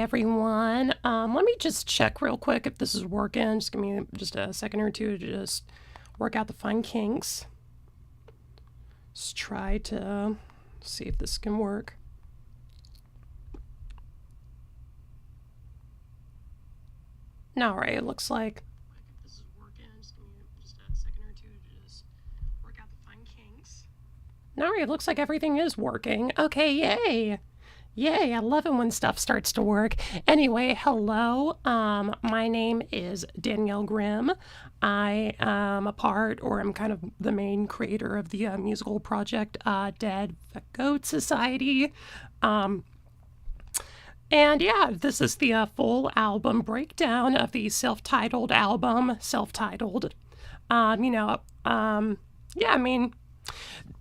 everyone. Let me just check real quick if this is working. Just give me just a second or two to just work out the fine kinks. Just try to see if this can work. All right, it looks like if this is working. Just give me just a second or two to just work out the fine kinks. All right, it looks like everything is working. Okay, yay. Yay, I love it when stuff starts to work. Anyway, hello. My name is Danielle Grimm. I am I'm kind of the main creator of the musical project D.F.S Society. And yeah, this is the full album breakdown of the self-titled album.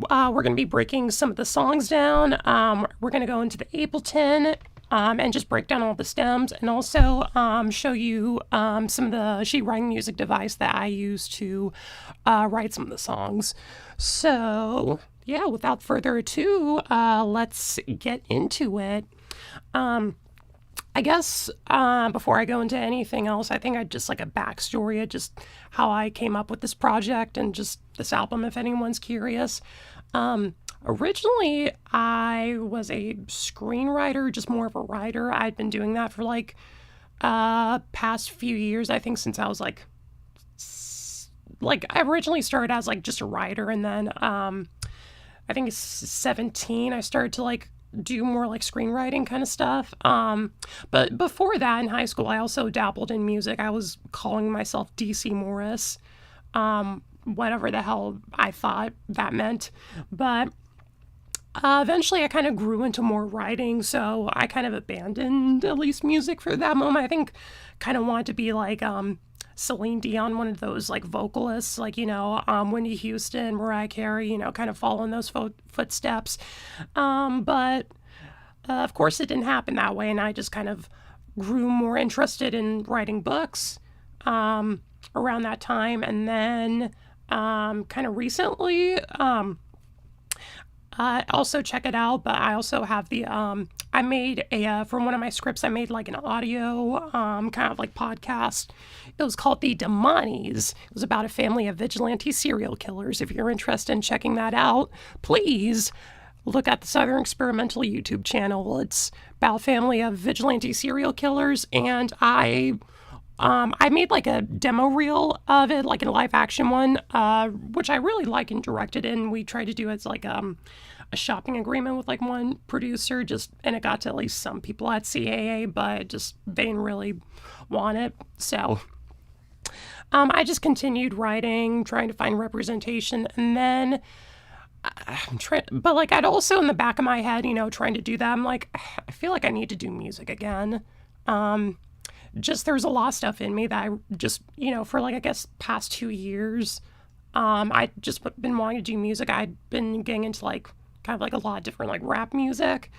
We're going to be breaking some of the songs down. We're going to go into the Ableton and just break down all the stems, and also show you some of the sheet writing music device that I use to write some of the songs. So, yeah, without further ado, let's get into it. I guess before I go into anything else, I think I'd just like a backstory of just how I came up with this project and just this album, if anyone's curious. Originally, I was a screenwriter, just more of a writer. I'd been doing that for like past few years, I think, since I was like I originally started as like just a writer, and then I think it's 17, I started to like do more like screenwriting kind of stuff. But before that, in high school, I also dabbled in music. I was calling myself DC Morris, whatever the hell I thought that meant. But eventually I kind of grew into more writing, so I kind of abandoned at least music for that moment. I think kind of wanted to be like Celine Dion, one of those like vocalists, like, Whitney Houston, Mariah Carey, kind of follow in those footsteps. But of course it didn't happen that way, and I just kind of grew more interested in writing books around that time. And then kind of recently, also check it out, but I also have the I made from one of my scripts, I made like an audio kind of like podcast. It was called the D.F.S. It was about a family of vigilante serial killers. If you're interested in checking that out, please look at the Southern Experimental YouTube channel. It's about a family of vigilante serial killers, and I made like a demo reel of it, like a live action one, which I really like and directed in. We tried to do it as like a shopping agreement with like one producer, and it got to at least some people at CAA, but just they didn't really want it. So I just continued writing, trying to find representation, and then but like I'd also in the back of my head, trying to do that, I'm like, I feel like I need to do music again. Just there's a lot of stuff in me that I just, for like, I guess, past 2 years, I just been wanting to do music. I'd been getting into like kind of like a lot of different like rap music.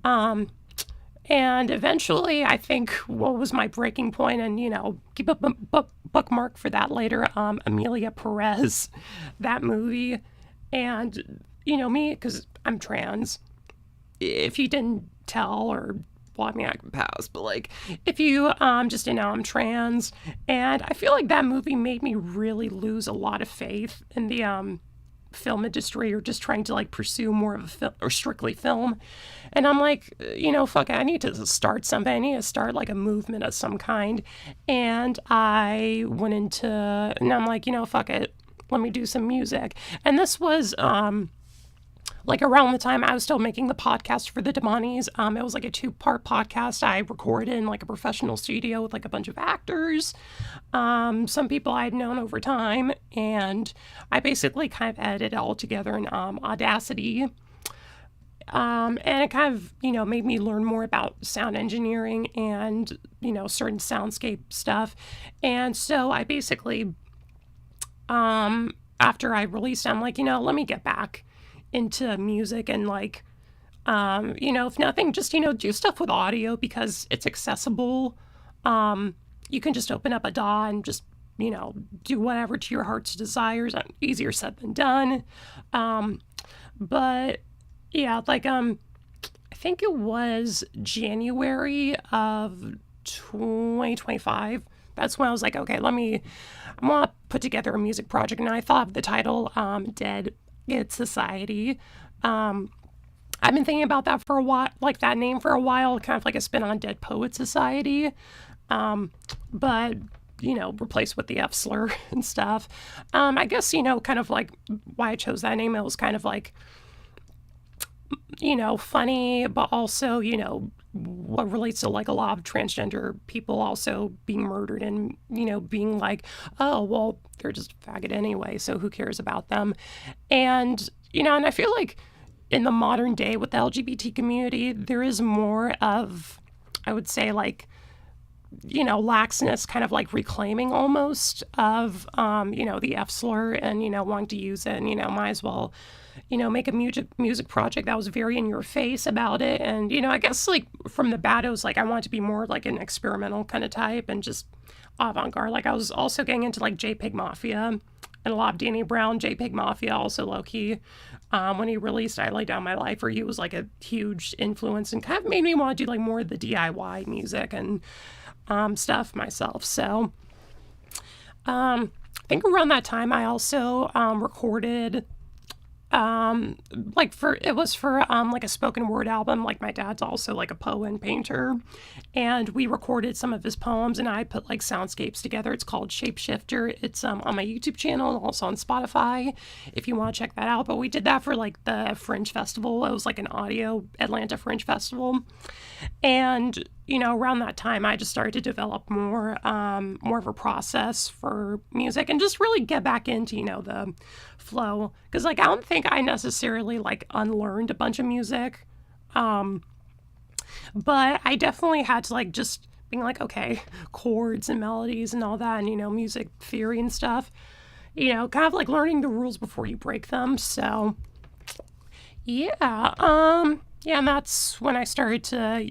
And eventually I think what was my breaking point, and, keep a bookmark for that later, Amelia Perez, that movie. And, me, because I'm trans, if you didn't tell, or well, I mean, I can pass, but like, if you just didn't know, I'm trans, and I feel like that movie made me really lose a lot of faith in the film industry, or just trying to like pursue more of a film or strictly film. And I'm like, fuck it, I need to start something. I need to start like a movement of some kind. And I went into, and I'm like, fuck it, let me do some music. And this was like around the time I was still making the podcast for the D.F.S. It was like a 2-part podcast I recorded in like a professional studio with like a bunch of actors, some people I had known over time, and I basically kind of edited it all together in Audacity. And it kind of, made me learn more about sound engineering and, certain soundscape stuff. And so I basically, after I released it, I'm like, let me get back into music and like, if nothing, just, do stuff with audio because it's accessible. You can just open up a DAW and just, do whatever to your heart's desires. Easier said than done. But yeah, like, I think it was January of 2025. That's when I was like, okay, I want to put together a music project. And I thought of the title, D.F.S Society. I've been thinking about that for a while, like that name for a while, kind of like a spin on Dead Poet Society. But, replaced with the F slur and stuff. I guess, kind of like why I chose that name, it was kind of like, funny, but also, what relates to like a lot of transgender people also being murdered and, being like, oh, well, they're just a faggot anyway, so who cares about them? And, and I feel like in the modern day with the LGBT community, there is more of, I would say, like, laxness, kind of like reclaiming almost of, the F slur and, wanting to use it and, might as well, make a music project that was very in your face about it. And, I guess like from the bat, it was like I wanted to be more like an experimental kind of type and just avant-garde. Like I was also getting into like JPEG Mafia and a lot of Danny Brown, JPEG Mafia, also low-key. When he released I Lay Down My Life, where he was like a huge influence and kind of made me want to do like more of the DIY music and stuff myself. So I think around that time I also recorded like for like a spoken word album. Like my dad's also like a poet and painter, and we recorded some of his poems and I put like soundscapes together. It's called Shapeshifter. It's on my YouTube channel and also on Spotify if you want to check that out. But we did that for like the Fringe Festival. It was like an audio Atlanta Fringe Festival. And around that time I just started to develop more of a process for music and just really get back into the flow, because like I don't think I necessarily like unlearned a bunch of music, but I definitely had to like just being like, okay, chords and melodies and all that, and music theory and stuff, kind of like learning the rules before you break them. So yeah, and that's when I started to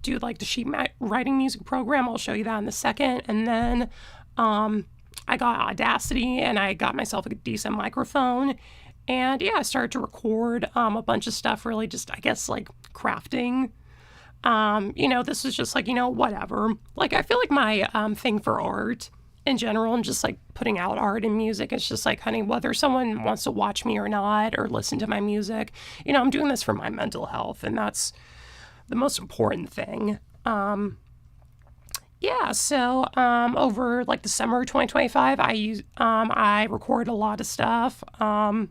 do like the sheet writing music program. I'll show you that in a second. And then I got Audacity and I got myself a decent microphone. And yeah, I started to record a bunch of stuff, really just, I guess, like crafting. This was just like, whatever. Like, I feel like my thing for art in general and just like putting out art and music, it's just like, honey, whether someone wants to watch me or not or listen to my music, I'm doing this for my mental health, and that's the most important thing. So over like the summer of 2025, I recorded a lot of stuff, and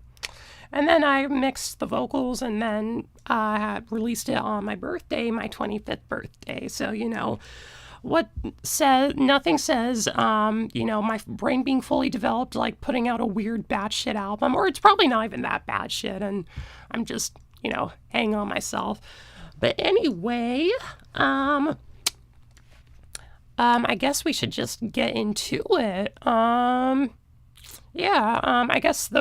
then I mixed the vocals, and then I released it on my birthday, my 25th birthday. So nothing says, my brain being fully developed, like putting out a weird batshit album, or it's probably not even that bad shit, and I'm just, hanging on myself. But anyway, I guess we should just get into it. I guess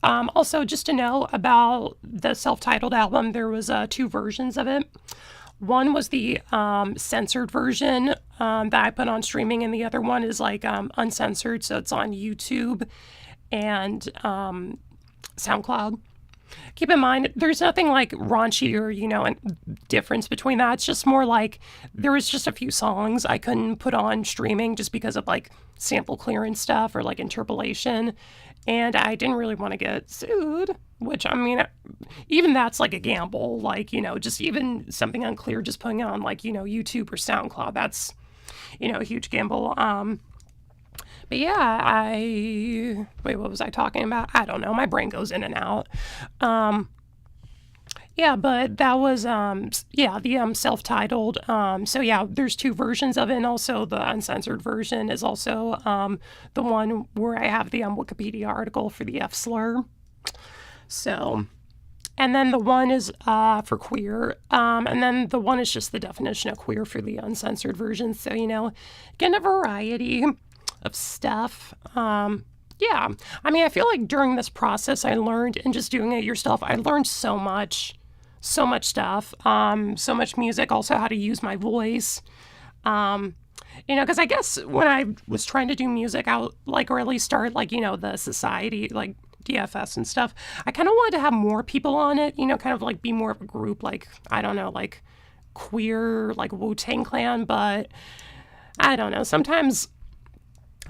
also just to know about the self-titled album, there was 2 versions of it. One was the censored version that I put on streaming, and the other one is like uncensored, so it's on YouTube and SoundCloud. Keep in mind, there's nothing like raunchy or, difference between that. It's just more like there was just a few songs I couldn't put on streaming just because of like sample clearance stuff or like interpolation. And I didn't really want to get sued, which, I mean, even that's like a gamble. Like, just even something unclear, just putting it on like, YouTube or SoundCloud, that's, a huge gamble. But yeah, what was I talking about? I don't know. My brain goes in and out. But that was, the self-titled. So yeah, there's 2 versions of it. And also the uncensored version is also the one where I have the Wikipedia article for the F slur. So, and then the one is for queer. And then the one is just the definition of queer for the uncensored version. So, getting a variety of stuff. I mean, I feel like during this process I learned, and just doing it yourself, I learned so much stuff, so much music, also how to use my voice, because I guess when I was trying to do music, I like, or at least start like, the society, like D.F.S and stuff. I kind of wanted to have more people on it, kind of like be more of a group, like, I don't know, like queer, like Wu-Tang Clan, but I don't know. Sometimes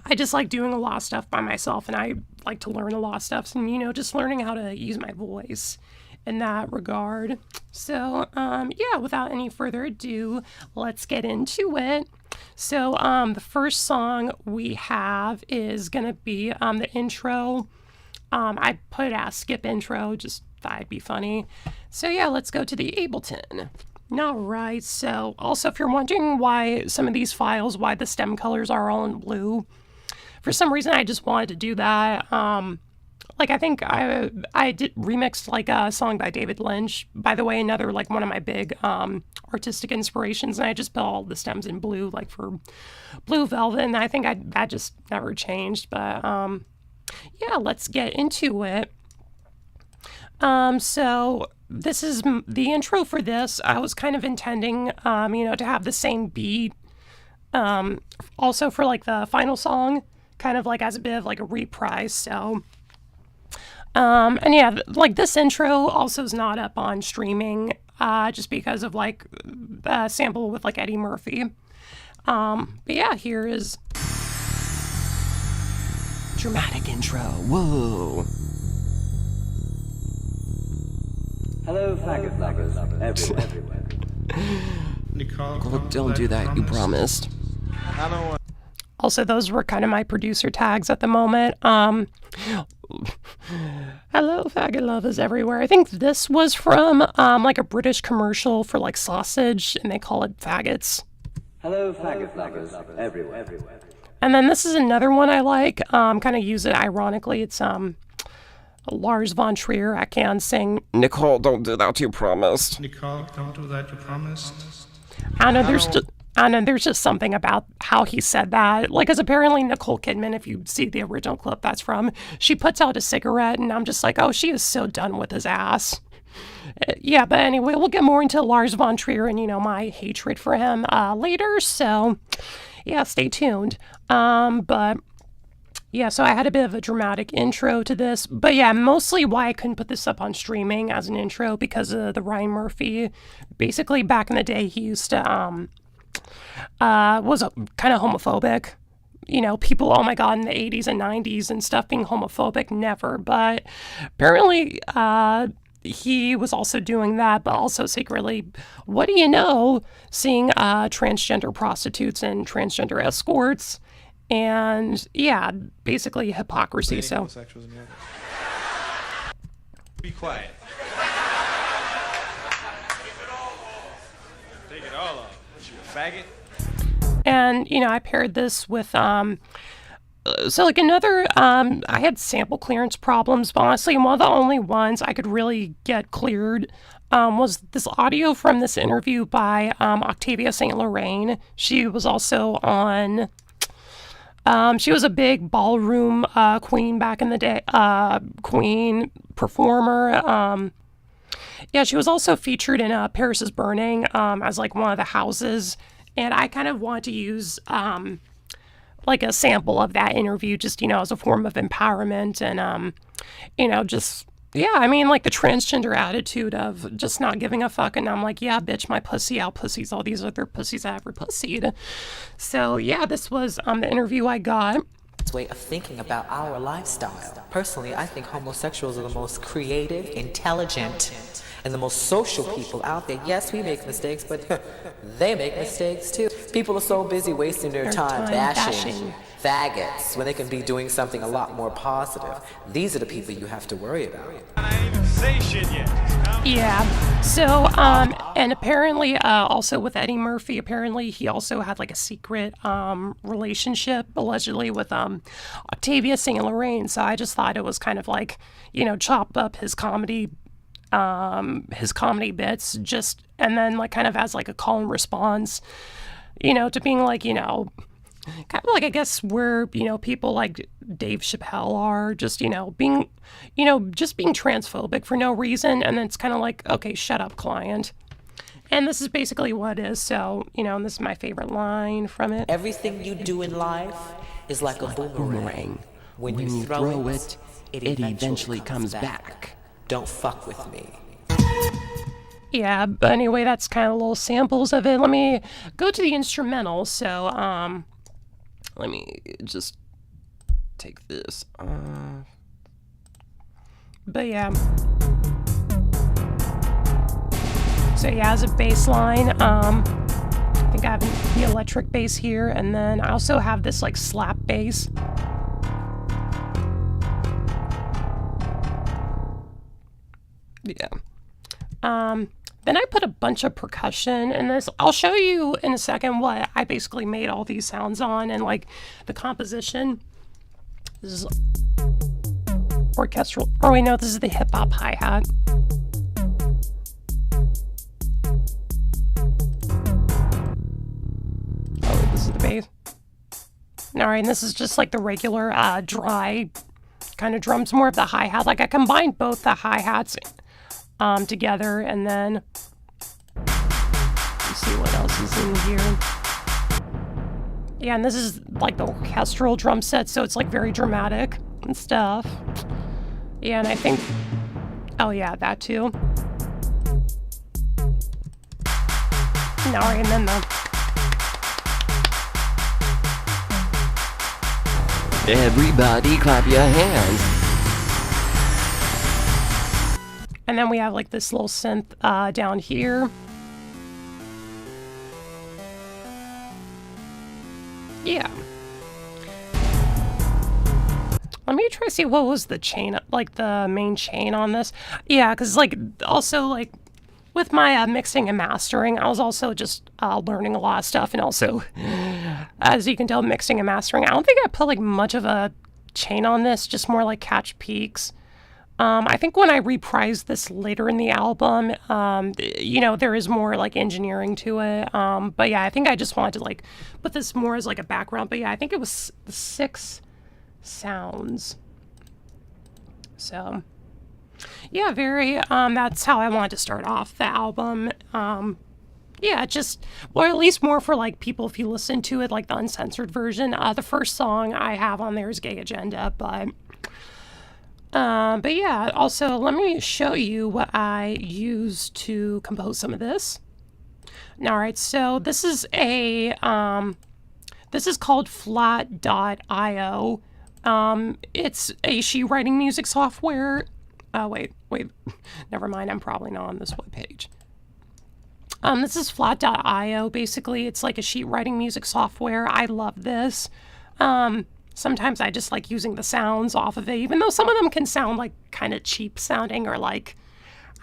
I just like doing a lot of stuff by myself, and I like to learn a lot of stuff, and, just learning how to use my voice in that regard. So, yeah, without any further ado, let's get into it. So, the first song we have is going to be the intro. I put it as skip intro, just thought it'd be funny. So, yeah, let's go to the Ableton. All right, so also if you're wondering why some of these files, why the stem colors are all in blue, for some reason I just wanted to do that. Like, I think I did remixed like a song by David Lynch, by the way, another like one of my big artistic inspirations, and I just put all the stems in blue, like for Blue Velvet, and I think that just never changed. But yeah, let's get into it. So this is the intro for this. I was kind of intending, to have the same beat, also for like the final song, kind of like as a bit of like a reprise. So, and yeah, like this intro also is not up on streaming, just because of like a sample with like Eddie Murphy. But yeah, here is dramatic intro. Whoa. Hello, faggot lovers, everywhere. Nicole, don't do that, you promised. Also, those were kind of my producer tags at the moment. Hello, faggot lovers everywhere. I think this was from like a British commercial for like sausage, and they call it faggots. Hello, faggot lovers everywhere. And then this is another one I like. Kind of use it ironically. It's Lars von Trier. I can sing. Nicole, don't do that, you promised. Nicole, don't do that, you promised. I know there's just something about how he said that. Like, because apparently Nicole Kidman, if you see the original clip that's from, she puts out a cigarette, and I'm just like, oh, she is so done with his ass. Yeah, but anyway, we'll get more into Lars von Trier and, my hatred for him later. So, yeah, stay tuned. But yeah, so I had a bit of a dramatic intro to this. But yeah, mostly why I couldn't put this up on streaming as an intro because of the Ryan Murphy. Basically, back in the day, he used to, was kind of homophobic. People, oh my God, in the 80s and 90s and stuff being homophobic, never. But apparently, he was also doing that, but also secretly, what do you know, seeing transgender prostitutes and transgender escorts. And yeah, basically hypocrisy. So be quiet. Take it all off. You a faggot? And I paired this with so like another I had sample clearance problems, but honestly one of the only ones I could really get cleared was this audio from this interview by Octavia St. Lorraine. She was also on she was a big ballroom queen back in the day, queen performer. Yeah, she was also featured in Paris is Burning as like one of the houses. And I kind of want to use like a sample of that interview just, as a form of empowerment and, just, yeah, I mean, like the transgender attitude of just not giving a fuck. And I'm like, yeah, bitch, my pussy out pussies all these other pussies I ever pussied. So, yeah, this was the interview I got. Way of thinking about our lifestyle. Personally, I think homosexuals are the most creative, intelligent, and the most social people out there. Yes, we make mistakes, but they make mistakes too. People are so busy wasting their time bashing faggots when they can be doing something a lot more positive. These are the people you have to worry about. I ain't even say shit yet. Yeah. So, and apparently, also with Eddie Murphy, apparently he also had like a secret relationship, allegedly, with Octavia St. Lorraine. So I just thought it was kind of like, chop up his comedy bits, just, and then like kind of as like a call and response, to being like, kind of like, I guess where, people like Dave Chappelle are just, being, just being transphobic for no reason. And then it's kind of like, okay, shut up, client. And this is basically what it is. So, and this is my favorite line from it. Everything you do in life is like a boomerang. When you throw it, it eventually comes back. Don't fuck with me. Yeah, but anyway, that's kind of little samples of it. Let me go to the instrumental. So, let me just take this. But yeah. So yeah, as a bass line, I think I have the electric bass here, and then I also have this like slap bass. Yeah. Then I put a bunch of percussion in this. I'll show you in a second what I basically made all these sounds on and like the composition. This is orchestral. Oh wait, no, this is the hip hop hi-hat. Oh wait, this is the bass. Alright, and this is just like the regular dry kind of drums, more of the hi-hat. Like I combined both the hi-hats together, and then let's see what else is in here. Yeah, and this is like the orchestral drum set, so it's like very dramatic and stuff. Yeah, and I think, oh yeah, that too. Alright, and then Everybody clap your hands. And then we have like this little synth down here. Yeah. Let me try to see what was the chain, like the main chain on this. Yeah, because like also like with my mixing and mastering, I was also just learning a lot of stuff, and also, as you can tell, mixing and mastering. I don't think I put like much of a chain on this, just more like catch peaks. I think when I reprise this later in the album, you know, there is more like engineering to it. But yeah, I think I just wanted to like put this more as like a background. But yeah, I think it was 6 sounds. So yeah, very, that's how I wanted to start off the album. Yeah, just, or at least more for like people if you listen to it, like the uncensored version. The first song I have on there is Gay Agenda, but yeah, also let me show you what I used to compose some of this. All right, so this is a, this is called flat.io. It's a sheet writing music software. Wait, never mind, I'm probably not on this webpage. This is flat.io. Basically, it's like a sheet writing music software. I love this. Sometimes I just like using the sounds off of it, even though some of them can sound like kind of cheap sounding or like,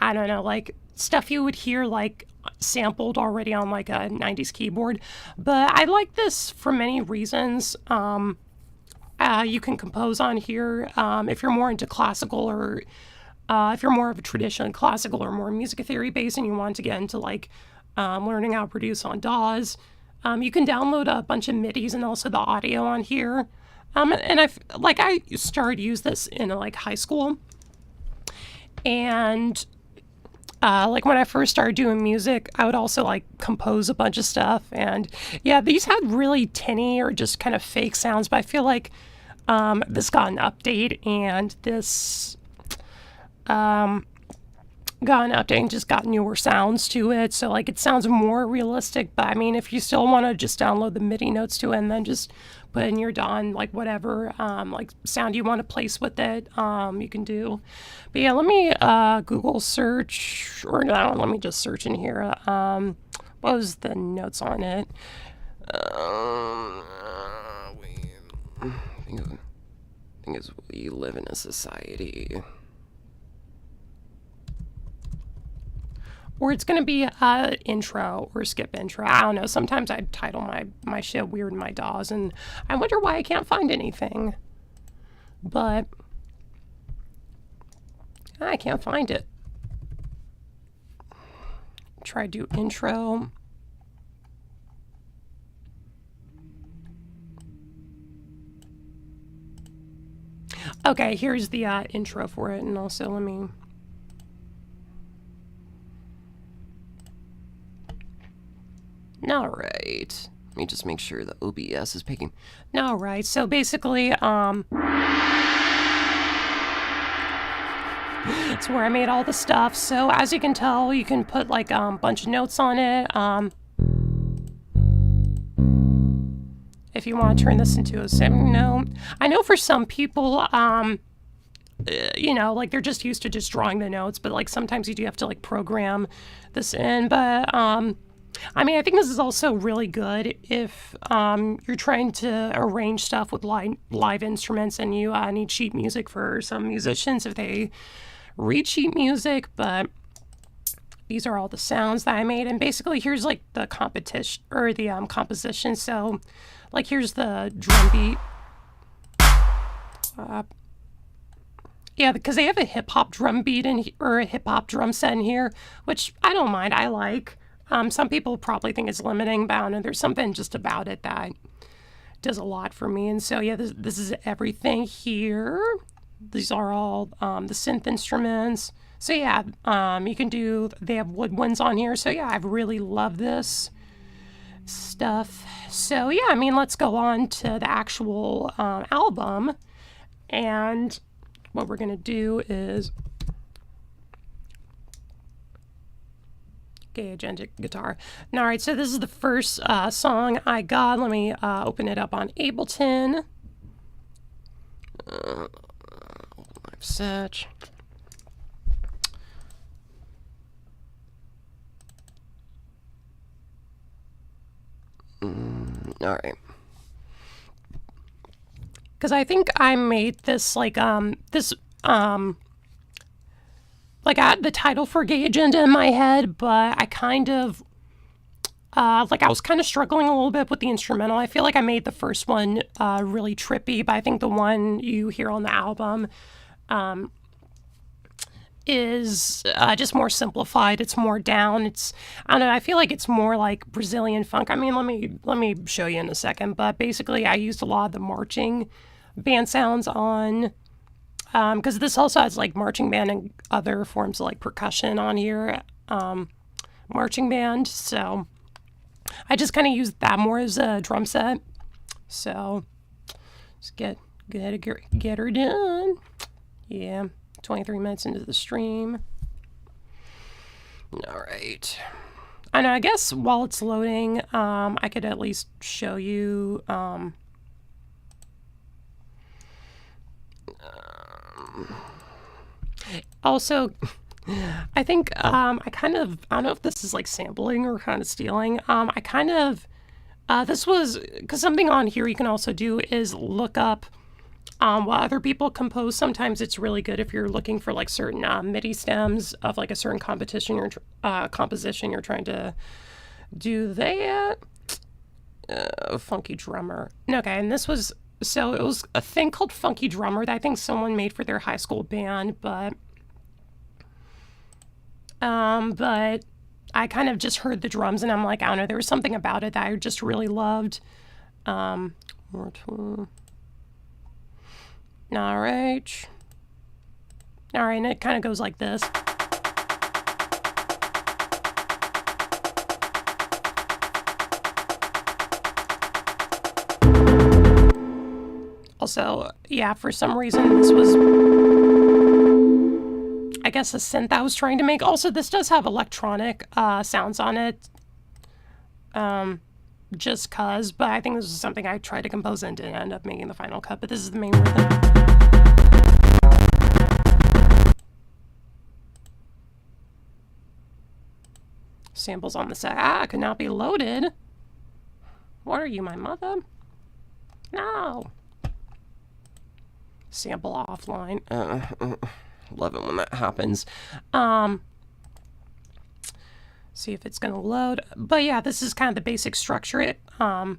I don't know, like stuff you would hear like sampled already on like a 90s keyboard. But I like this for many reasons. You can compose on here if you're more into classical, or if you're more of a traditional classical or more music theory based and you want to get into like learning how to produce on DAWs. You can download a bunch of MIDIs and also the audio on here. And I started use this in like high school, and like when I first started doing music, I would also like compose a bunch of stuff. And yeah, these had really tinny or just kind of fake sounds, but I feel like this got an update, and this got an update and just got newer sounds to it. So like it sounds more realistic, but I mean, if you still want to just download the MIDI notes to it and then just put in your DAW, like whatever like sound you want to place with it, you can do. But yeah, let me Google search, or no, let me just search in here. What was the notes on it? I think it's We Live in a Society. Or it's going to be intro or skip intro. I don't know. Sometimes I title my shit weird in my DAWs, and I wonder why I can't find anything. But I can't find it. Try to do intro. Okay, here's the intro for it, and also let me... All right. Let me just make sure the OBS is picking. All right. So basically, yeah, this is the intro for it, and also let me... All right. Let me just make sure the OBS is picking. All right. So basically, That's where I made all the stuff. So as you can tell, you can put like a bunch of notes on it. If you want to turn this into a sim note. I know for some people, like they're just used to just drawing the notes, but like sometimes you do have to like program this in. But I think this is also really good if you're trying to arrange stuff with live instruments and you need sheet music for some musicians if they read sheet music. But these are all the sounds that I made, and basically here's like the competition or the composition. So like here's the drum beat. Yeah, because they have a hip-hop drum beat or a hip-hop drum set in here, which I don't mind. I like. Some people probably think it's limiting, but I don't know, there's something just about it that does a lot for me. And so, yeah, this is everything here. These are all the synth instruments. So, yeah, you can do, they have woodwinds on here. So, yeah, I really love this stuff. So, yeah, let's go on to the actual album. And what we're going to do is Gay Agenda Guitar. All right, so this is the first song I got. Let me open it up on Ableton. Live search. All right. Because I think I made this like I had the title for Gay Agenda in my head, but I kind of I was kind of struggling a little bit with the instrumental. I feel like I made the first one really trippy, but I think the one you hear on the album is just more simplified. It's more down. I don't know, I feel like it's more like Brazilian funk. Let me show you in a second, but basically I used a lot of the marching band sounds on, because this also has like marching band and other forms of like percussion on here, marching band. So I just kind of used that more as a drum set. So let's get her done. Yeah, 23 minutes into the stream. All right. I know, I guess while it's loading, I could at least show you also, I think I don't know if this is like sampling or kind of stealing. This was, because something on here you can also do is look up what other people compose. Sometimes it's really good if you're looking for like certain MIDI stems of like a certain composition you're trying to do that. Funky Drummer. Okay, and this was, so it was a thing called Funky Drummer that I think someone made for their high school band, but I kind of just heard the drums and I'm like, I don't know, there was something about it that I just really loved. All right, and it kind of goes like this. Also, yeah, for some reason this was, I guess, a synth I was trying to make. Also, this does have electronic sounds on it, just cause, but I think this is something I tried to compose and didn't end up making the final cut, but this is the main rhythm. Samples on the set. Could not be loaded. What are you, my mother? No. Sample offline. Love it when that happens. See if it's gonna load. But yeah, this is kind of the basic structure of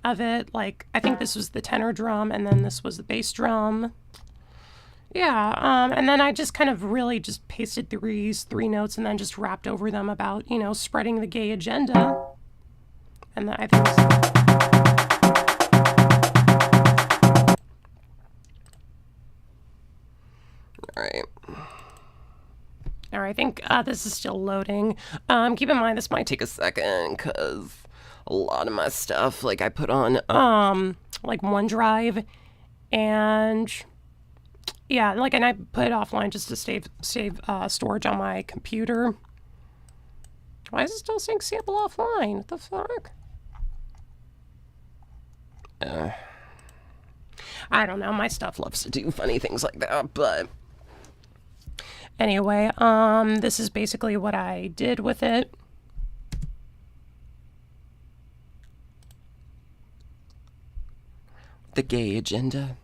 it. Like, I think this was the tenor drum, and then this was the bass drum. Yeah, and then I just kind of really just pasted these three notes and then just rapped over them about, spreading the gay agenda. And then I think All right, I think this is still loading. Keep in mind this might take a second because a lot of my stuff, like, I put on like OneDrive, and Yeah, like, and I put it offline just to save storage on my computer. Why is it still saying sample offline? What the fuck? I don't know. My stuff loves to do funny things like that, but anyway, this is basically what I did with it. The gay agenda.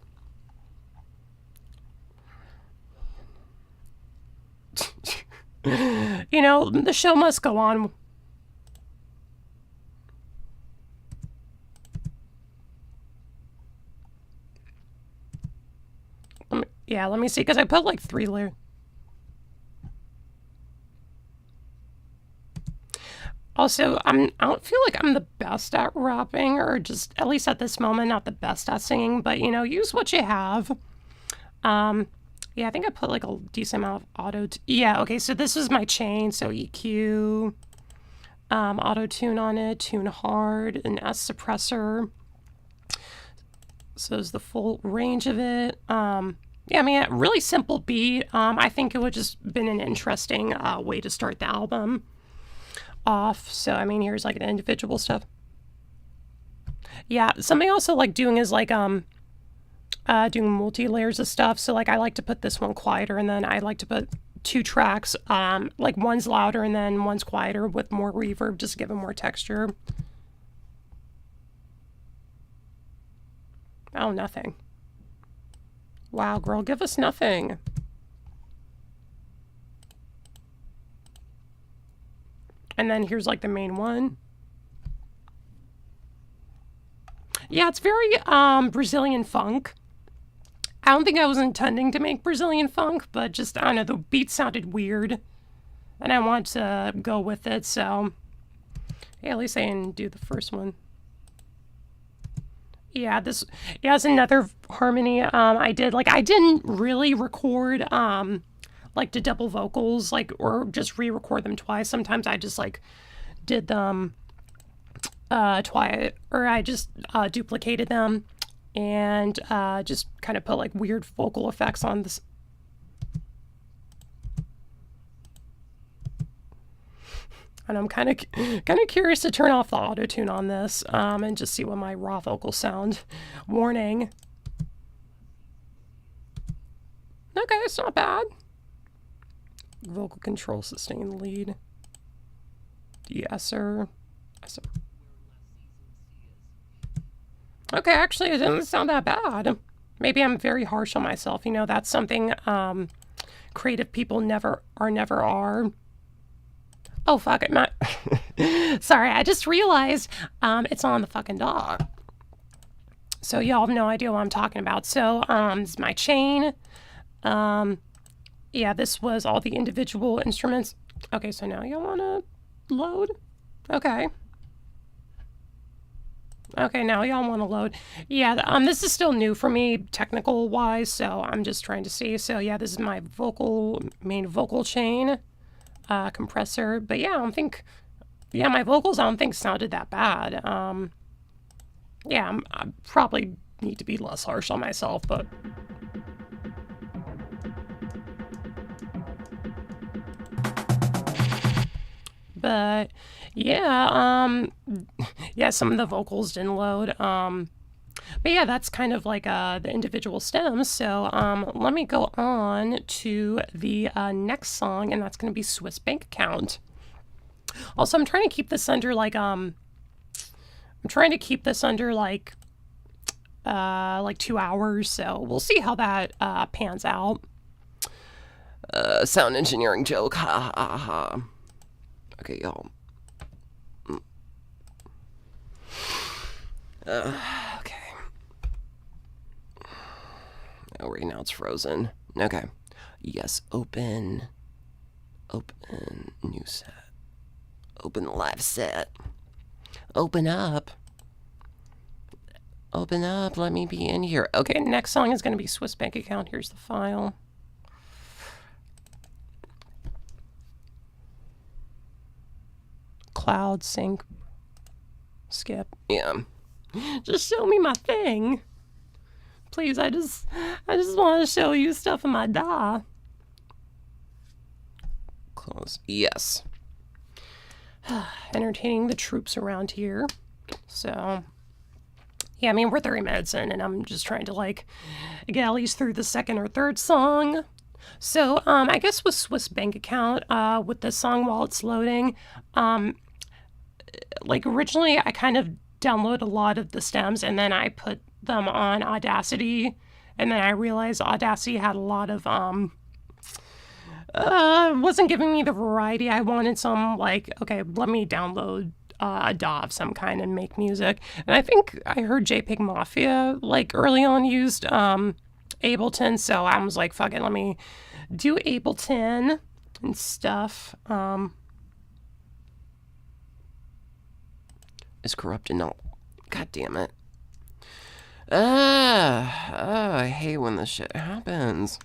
You know, the show must go on. Yeah, let me see, because I put like 3 layers. Also, I don't feel like I'm the best at rapping, or just, at least at this moment, not the best at singing, but, you know, use what you have. Yeah, I think I put like a decent amount of auto. Yeah, okay, so this is my chain, so EQ, auto tune on it, tune hard, an S suppressor. So there's the full range of it. Yeah, I mean, a really simple beat. I think it would just been an interesting way to start the album off. So, I mean, here's like an individual stuff. Yeah, something I also like doing is like doing multi-layers of stuff. So like I like to put this one quieter, and then I like to put 2 tracks, like one's louder and then one's quieter with more reverb, just to give it more texture. Oh, nothing. Wow, girl, give us nothing. And then here's like the main one. Yeah, it's very Brazilian funk. I don't think I was intending to make Brazilian funk, but just, I don't know, the beat sounded weird. And I want to go with it, so yeah, at least I didn't do the first one. Yeah, this is another harmony I did. Like, I didn't really record like the double vocals, like, or just re-record them twice. Sometimes I just like did them twice, or I just duplicated them and just kind of put like weird vocal effects on this. And I'm kind of curious to turn off the auto tune on this and just see what my raw vocals sound. Warning. Okay, it's not bad. Vocal control, sustain, lead. De-esser. Okay, actually, it didn't sound that bad. Maybe I'm very harsh on myself. You know, that's something creative people never are. Oh, fuck it, Matt. Sorry, I just realized it's on the fucking dog. So y'all have no idea what I'm talking about. So, this is my chain. Yeah, this was all the individual instruments. Okay, so now y'all want to load? Okay. Okay, now y'all want to load. Yeah, this is still new for me, technical-wise, so I'm just trying to see. So, yeah, this is my main vocal chain. Compressor, but yeah, I don't think, yeah, my vocals I don't think sounded that bad. Yeah, I probably need to be less harsh on myself, but yeah, yeah, some of the vocals didn't load. But yeah, that's kind of like the individual stems. So let me go on to the next song, and that's going to be Swiss Bank Account. Also, I'm trying to keep this under like 2 hours. So we'll see how that pans out. Sound engineering joke. Ha ha ha. Okay, y'all. Okay. Oh, right now it's frozen. Okay. Yes, open, new set. Open live set. Open up, let me be in here. Okay, Okay, next song is going to be Swiss Bank Account. Here's the file. Cloud, sync, skip. yeah. Just show me my thing. Please, I just want to show you stuff in my DAW. Close. Yes. Entertaining the troops around here. So, yeah, I mean, we're 30 minutes in, and I'm just trying to, like, get at least through the second or third song. So, I guess with Swiss Bank Account, with the song while it's loading, like, originally I kind of download a lot of the stems, and then I put them on Audacity, and then I realized Audacity had a lot of, wasn't giving me the variety I wanted, so I'm like, okay, let me download a DAW of some kind and make music. And I think I heard JPEG Mafia, like, early on used Ableton, so I was like, fuck it, let me do Ableton and stuff. It's corrupted. No. God damn it. I hate when this shit happens.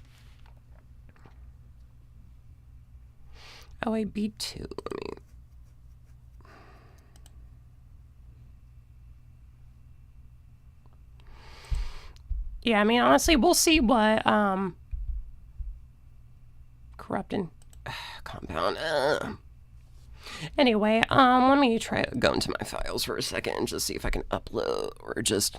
Oh, I beat 2. Let me... Yeah, I mean, honestly, we'll see what, corrupting Compound. Anyway, let me try Go into my files for a second and just see if I can upload or just...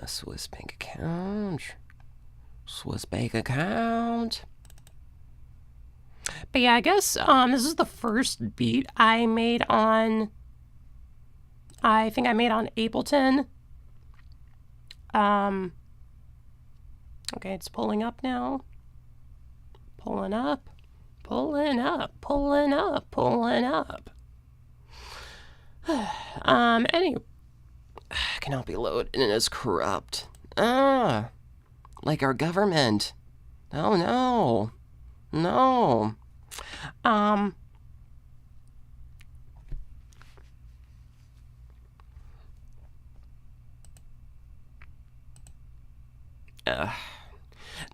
Swiss bank account. Swiss bank account. But yeah, I guess this is the first beat I made on, I think I made on Ableton. Okay, it's pulling up now. Pulling up, pulling up, pulling up, pulling up. Anyway. Cannot be loaded and it is corrupt. Like our government. Oh no. No.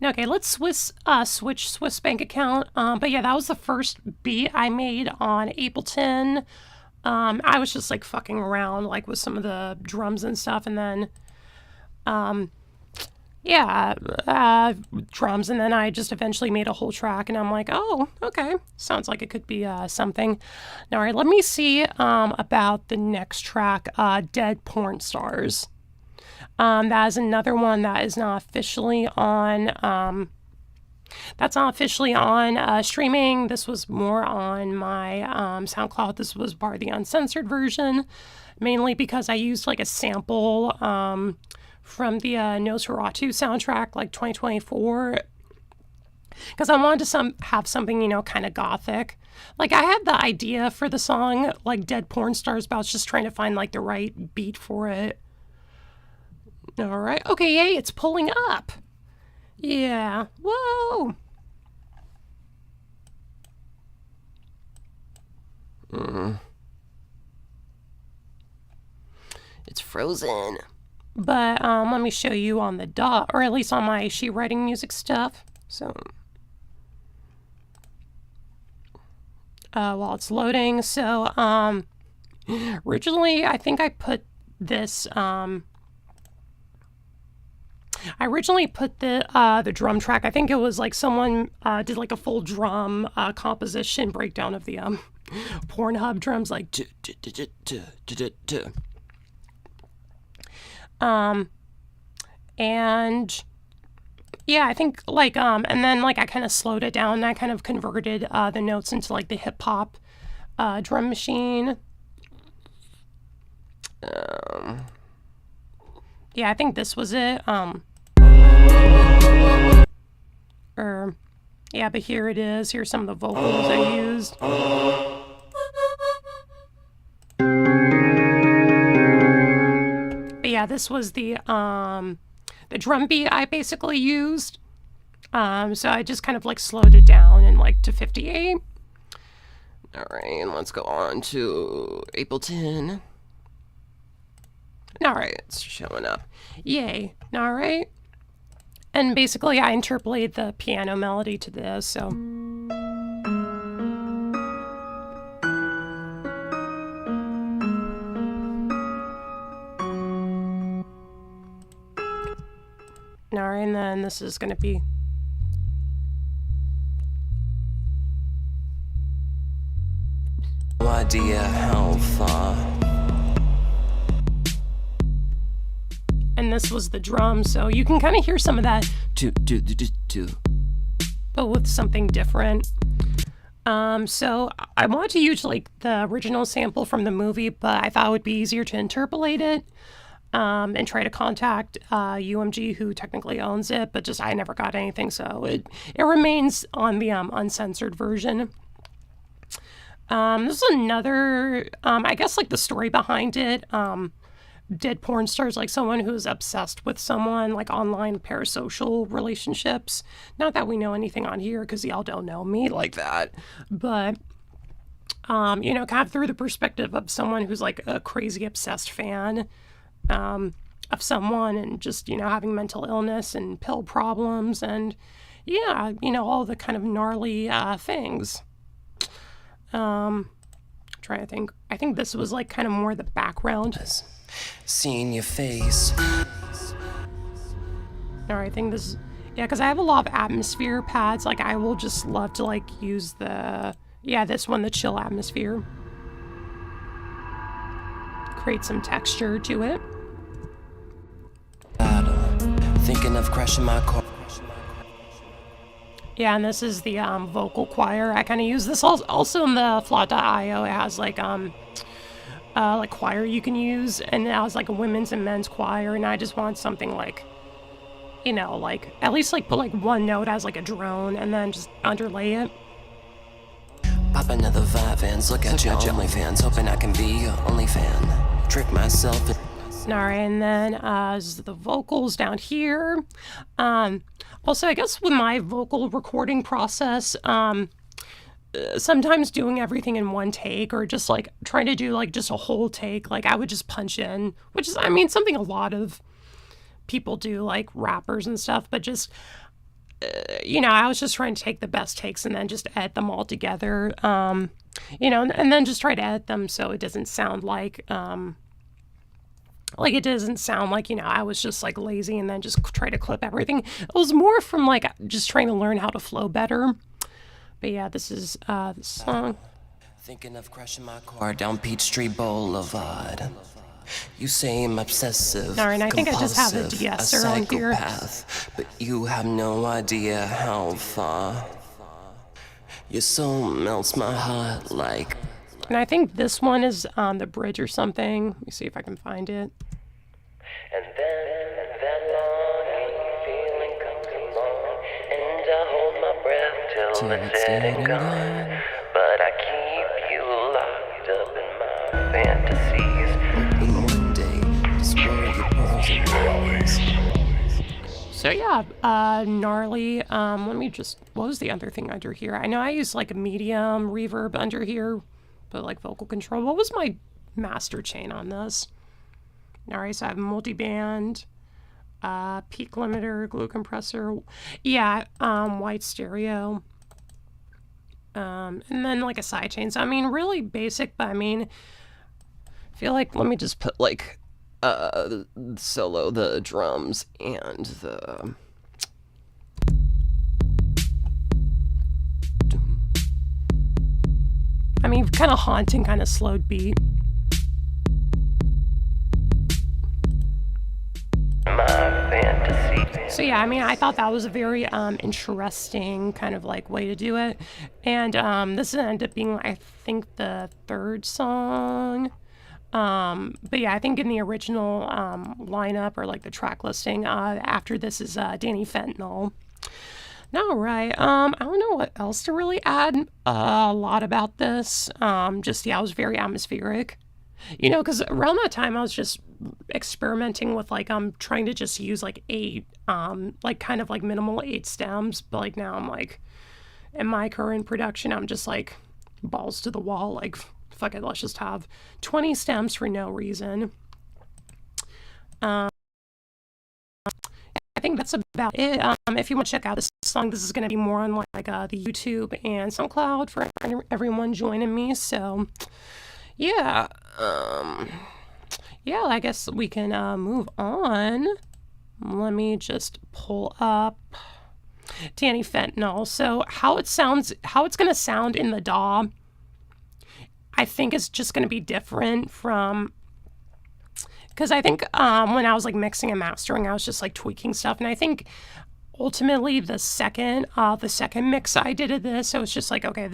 Okay, let's switch Swiss bank account. But yeah, that was the first beat I made on Ableton. I was just like fucking around like with some of the drums and stuff, and then drums, and then I just eventually made a whole track, and I'm like, oh, okay, sounds like it could be something. All right, let me see about the next track, Dead Porn Stars. That is another one that is not officially on streaming. This was more on my SoundCloud. This was part of the uncensored version, mainly because I used like a sample from the Nosferatu soundtrack, like 2024, because I wanted to have something, you know, kind of gothic. Like, I had the idea for the song, like Dead Porn Stars, but I was just trying to find like the right beat for it. All right. Okay, yay, it's pulling up. Yeah. Whoa. It's frozen. But let me show you on the DAW, or at least on my sheet writing music stuff. So while it's loading, so originally I think I put this I originally put the drum track. I think it was like someone did like a full drum composition breakdown of the Pornhub drums, like and yeah, I think like and then like I kind of slowed it down and I kind of converted the notes into like the hip hop drum machine. Yeah, I think this was it. Yeah, but here it is. Here's some of the vocals I used. But yeah, this was the drum beat I basically used. So I just kind of like slowed it down and like to 58. All right, and let's go on to Ableton. All right, it's showing up. Yay. All right. And basically, I interpolate the piano melody to this, so. All right, and then this is going to be. No idea how far. And this was the drum, so you can kind of hear some of that, but with something different. So I wanted to use like the original sample from the movie, but I thought it would be easier to interpolate it and try to contact UMG, who technically owns it, but just I never got anything, so it remains on the uncensored version. This is another, I guess like the story behind it. Dead porn stars, like someone who's obsessed with someone, like online parasocial relationships. Not that we know anything on here, because y'all don't know me like that. But, kind of through the perspective of someone who's like a crazy obsessed fan of someone, and just, having mental illness and pill problems and, all the kind of gnarly things. Trying to think. I think this was like kind of more the background. Seeing your face. All right, I think this is, because I have a lot of atmosphere pads. Like, I will just love to, like, use this one, the chill atmosphere. Create some texture to it. Thinking of crashing my car. Yeah, and this is the vocal choir. I kind of use this also in the Flaw.io. It has, like choir you can use, and it has like a women's and men's choir, and I just want something like, like at least like put like one note as like a drone and then just underlay it. Pop another vibe fans, look at your OnlyFans, hoping I can be your only fan. Trick myself. All right, and then the vocals down here. Also, I guess with my vocal recording process, sometimes doing everything in one take, or just like trying to do like just a whole take, like I would just punch in, which is, something a lot of people do, like rappers and stuff, but just, I was just trying to take the best takes and then just edit them all together, and then just try to edit them so it doesn't sound like I was just like lazy and then just try to clip everything. It was more from like just trying to learn how to flow better. But yeah, this is the song. Thinking of crashing my car down Peachtree Boulevard. You say I'm obsessive, all right, I think I just have a de-esser on here. But you have no idea how far. Your soul melts my heart like. And I think this one is on the bridge or something. Let me see if I can find it. And then that longing feeling comes along, and I hold my breath till it's dead and gone. But I keep you locked up in my fantasies. Hoping one day to explore your pearls and rings. So yeah, gnarly. Let me just, what was the other thing under here? I know I used like a medium reverb under here, but like vocal control. What was my master chain on this? All right, so I have multiband, peak limiter, glue compressor, white stereo, and then like a side chain. So really basic, but I feel like, let me just put like solo, the drums, and the kind of haunting, kind of slowed beat. So yeah, I thought that was a very interesting kind of like way to do it, and this ended up being, I think, the third song. But yeah, I think in the original lineup, or like the track listing, after this is Danny Fentanyl. All right, I don't know what else to really add a lot about this. It was very atmospheric. Because around that time I was just experimenting with like trying to just use like 8 like kind of like minimal 8 stems, but like now I'm like, in my current production, I'm just like balls to the wall, like fuck it, let's just have 20 stems for no reason. I think that's about it. If you want to check out this song, this is going to be more on like the YouTube and SoundCloud for everyone joining me. So, yeah. Yeah, I guess we can move on. Let me just pull up Danny Fentanyl. So how it's going to sound in the DAW, I think is just going to be different from, because I think when I was like mixing and mastering, I was just like tweaking stuff, and I think ultimately the second mix I did of this, I was just like, okay,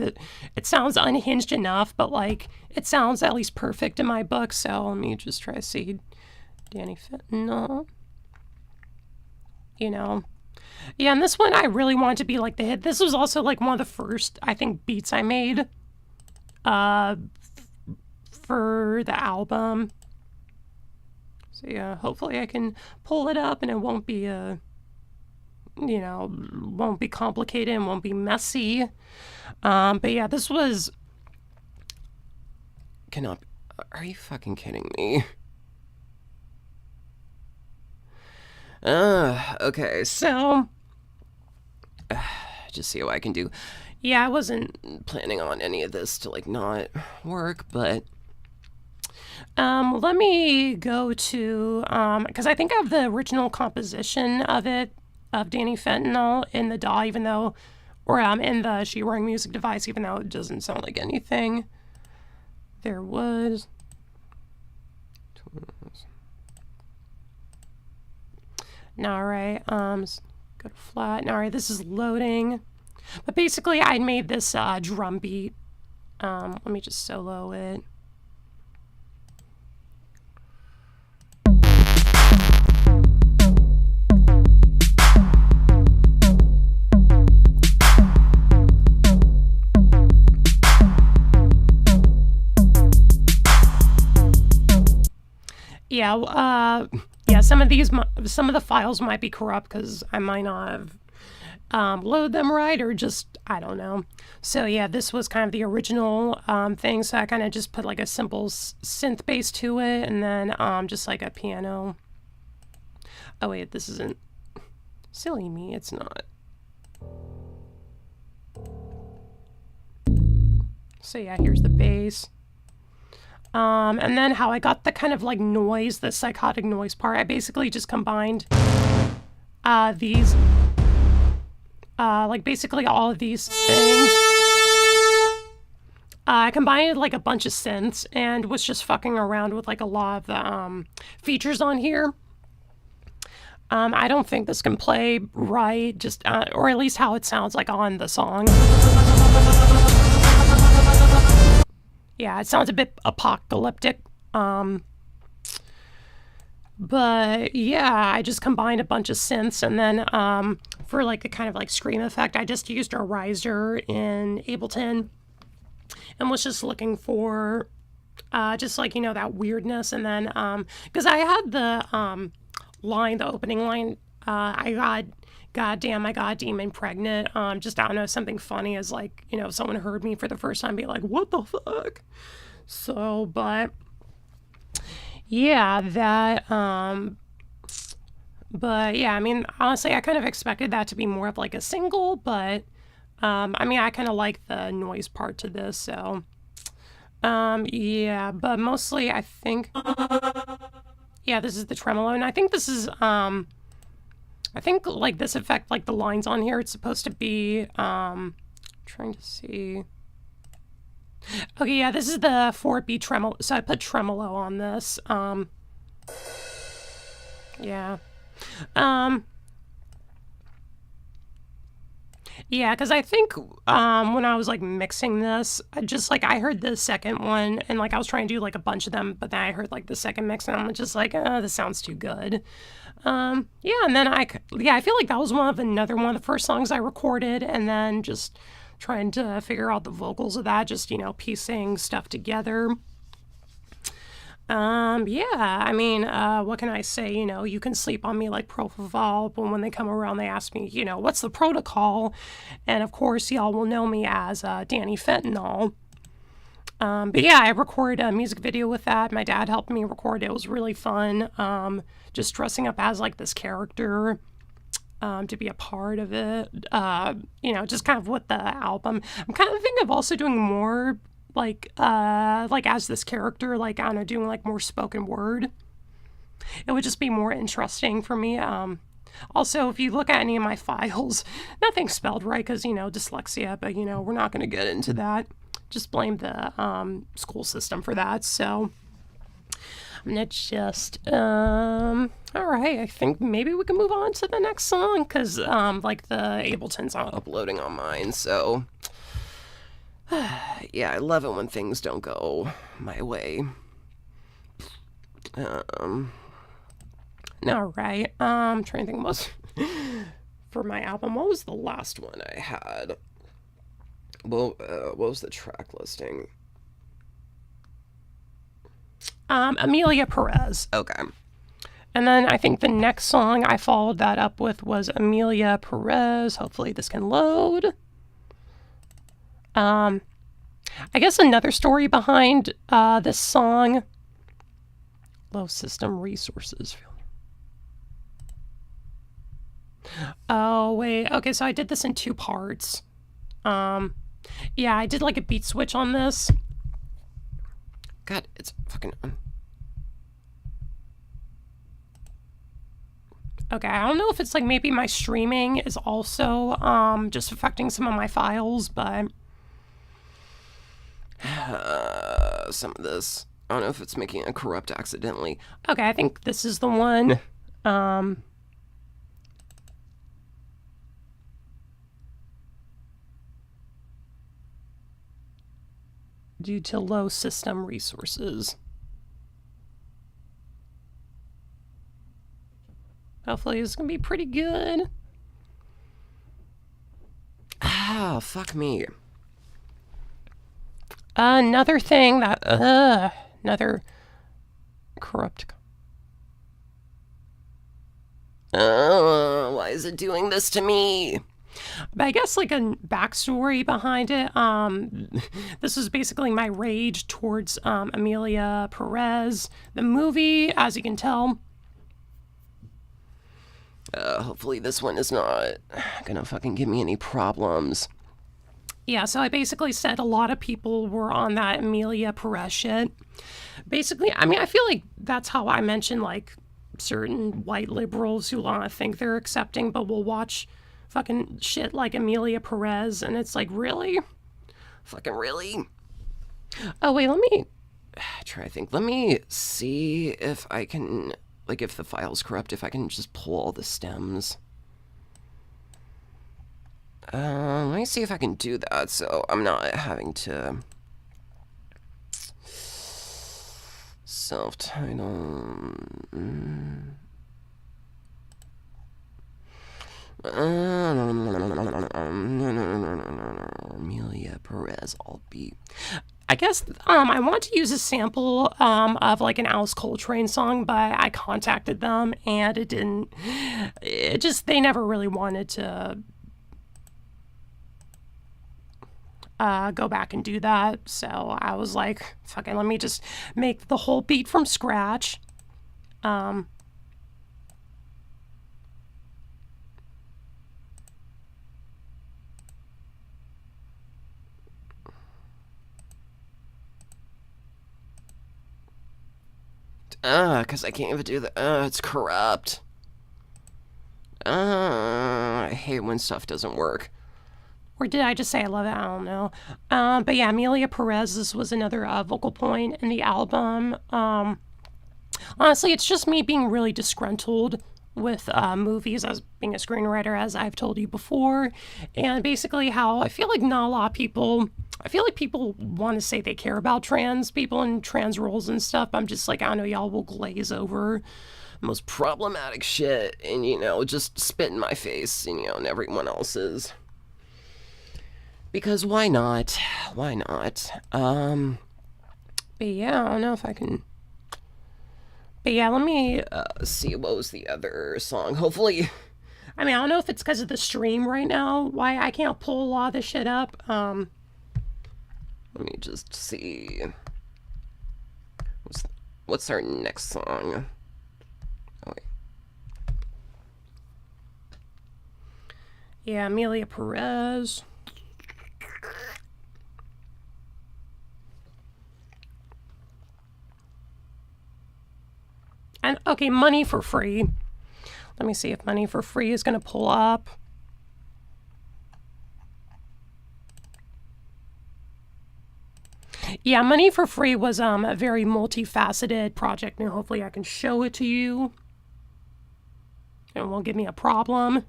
it sounds unhinged enough, but like it sounds at least perfect in my book. So let me just try to see Danny Fentanyl. You know, yeah, and this one I really wanted to be like the hit. This was also like one of the first, I think, beats I made for the album. So yeah, hopefully I can pull it up and it won't be won't be complicated and won't be messy. But yeah, this was. Are you fucking kidding me? Okay, so just see what I can do. Yeah, I wasn't planning on any of this to like not work, but let me go to because I think I have the original composition of Danny Fentanyl in the DAW, even though, or in the She Wearing Music device, even though it doesn't sound like anything there was. All right, go to flat. All right, this is loading. But basically, I made this drum beat. Let me just solo it. Yeah, some of the files might be corrupt because I might not have loaded them right, or just, I don't know. So yeah, this was kind of the original thing, so I kind of just put like a simple synth bass to it, and then just like a piano. Oh wait, this isn't, silly me, it's not. So yeah, here's the bass. And then how I got the kind of like noise, the psychotic noise part, I basically just combined these, like basically all of these things. I combined like a bunch of synths and was just fucking around with like a lot of the features on here. I don't think this can play right, just or at least how it sounds like on the song. Yeah, it sounds a bit apocalyptic. But yeah, I just combined a bunch of synths, and then for like a kind of like scream effect, I just used a riser in Ableton and was just looking for just like, you know, that weirdness. And then because I had the opening line, I got goddamn, I got demon pregnant. Just, I don't know, something funny as like, you know, if someone heard me for the first time, be like, what the fuck? So, but yeah, but yeah, I mean, honestly, I kind of expected that to be more of like a single, but I mean, I kind of like the noise part to this, so yeah, but mostly I think, yeah, this is the tremolo, and I think this is I think like this effect, like the lines on here, it's supposed to be trying to see. Okay, yeah, this is the 4-beat tremolo, so I put tremolo on this. Yeah. Yeah, because I think when I was like mixing this, I heard the second one, and like I was trying to do like a bunch of them, but then I heard like the second mix, and I'm just like, this sounds too good. Yeah, and then I feel like that was another one of the first songs I recorded, and then just trying to figure out the vocals of that, just, you know, piecing stuff together. Yeah, I mean, what can I say? You know, you can sleep on me like Propofol, but when they come around, they ask me, you know, what's the protocol? And of course, y'all will know me as Danny Fentanyl. But yeah, I recorded a music video with that. My dad helped me record it. It was really fun. Just dressing up as like this character to be a part of it. Just kind of with the album. I'm kind of thinking of also doing more like as this character, like I don't know, doing like more spoken word. It would just be more interesting for me. Also, if you look at any of my files, nothing's spelled right because, dyslexia, but, we're not going to get into that. Just blame the school system for that. So I'm going to just, all right, I think maybe we can move on to the next song because, the Ableton's not uploading on mine. So, yeah, I love it when things don't go my way. All right. I'm trying to think for my album. What was the last one I had? Well, what was the track listing? Amelia Perez. Okay. And then I think the next song I followed that up with was Amelia Perez. Hopefully this can load. I guess another story behind this song. Low system resources. Oh, wait. Okay, so I did this in 2 parts. Yeah, I did like a beat switch on this. God, it's fucking... Okay, I don't know if it's like maybe my streaming is also just affecting some of my files, but... some of this. I don't know if it's making it corrupt accidentally. Okay, I think this is the one. Due to low system resources. Hopefully it's gonna be pretty good. Ah, fuck me. Another thing that, another corrupt. Why is it doing this to me? But I guess like a backstory behind it. This was basically my rage towards Amelia Perez. The movie, as you can tell. Hopefully this one is not gonna fucking give me any problems. Yeah, so I basically said a lot of people were on that Amelia Perez shit. Basically, I mean, I feel like that's how I mention like certain white liberals who want to think they're accepting, but will watch fucking shit like Amelia Perez, and it's like, really? Fucking really? Oh, wait, let me try to think. Let me see if I can, like, if the file's corrupt, if I can just pull all the stems. Let me see if I can do that, so I'm not having to... Self-title... Amelia Perez, all beat. I guess I want to use a sample of like an Alice Coltrane song, but I contacted them and they never really wanted to go back and do that. So I was like, fucking, let me just make the whole beat from scratch. Because I can't even do that. It's corrupt. I hate when stuff doesn't work. Or did I just say I love it? I don't know. But yeah, Amelia Perez, this was another vocal point in the album. Honestly, it's just me being really disgruntled with movies as being a screenwriter, as I've told you before. And basically how I feel like not a lot of people... I feel like people want to say they care about trans people and trans roles and stuff. I'm just like, I don't know, y'all will glaze over the most problematic shit and, just spit in my face, and everyone else's. Because why not? Why not? But yeah, I don't know if I can... But yeah, let me see what was the other song. Hopefully... I mean, I don't know if it's because of the stream right now, why I can't pull a lot of this shit up. Let me just see. What's our next song? Oh, wait. Yeah, Amelia Perez. And, okay, Money for Free. Let me see if Money for Free is going to pull up. Yeah, Money for Free was a very multifaceted project, and hopefully I can show it to you. It won't give me a problem.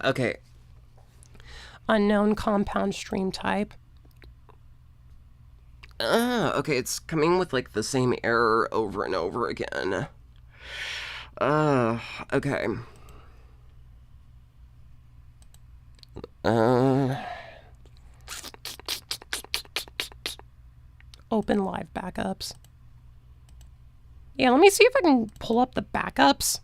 Okay. Unknown compound stream type. Okay, it's coming with like the same error over and over again. Okay. Open live backups. Yeah, let me see if I can pull up the backups.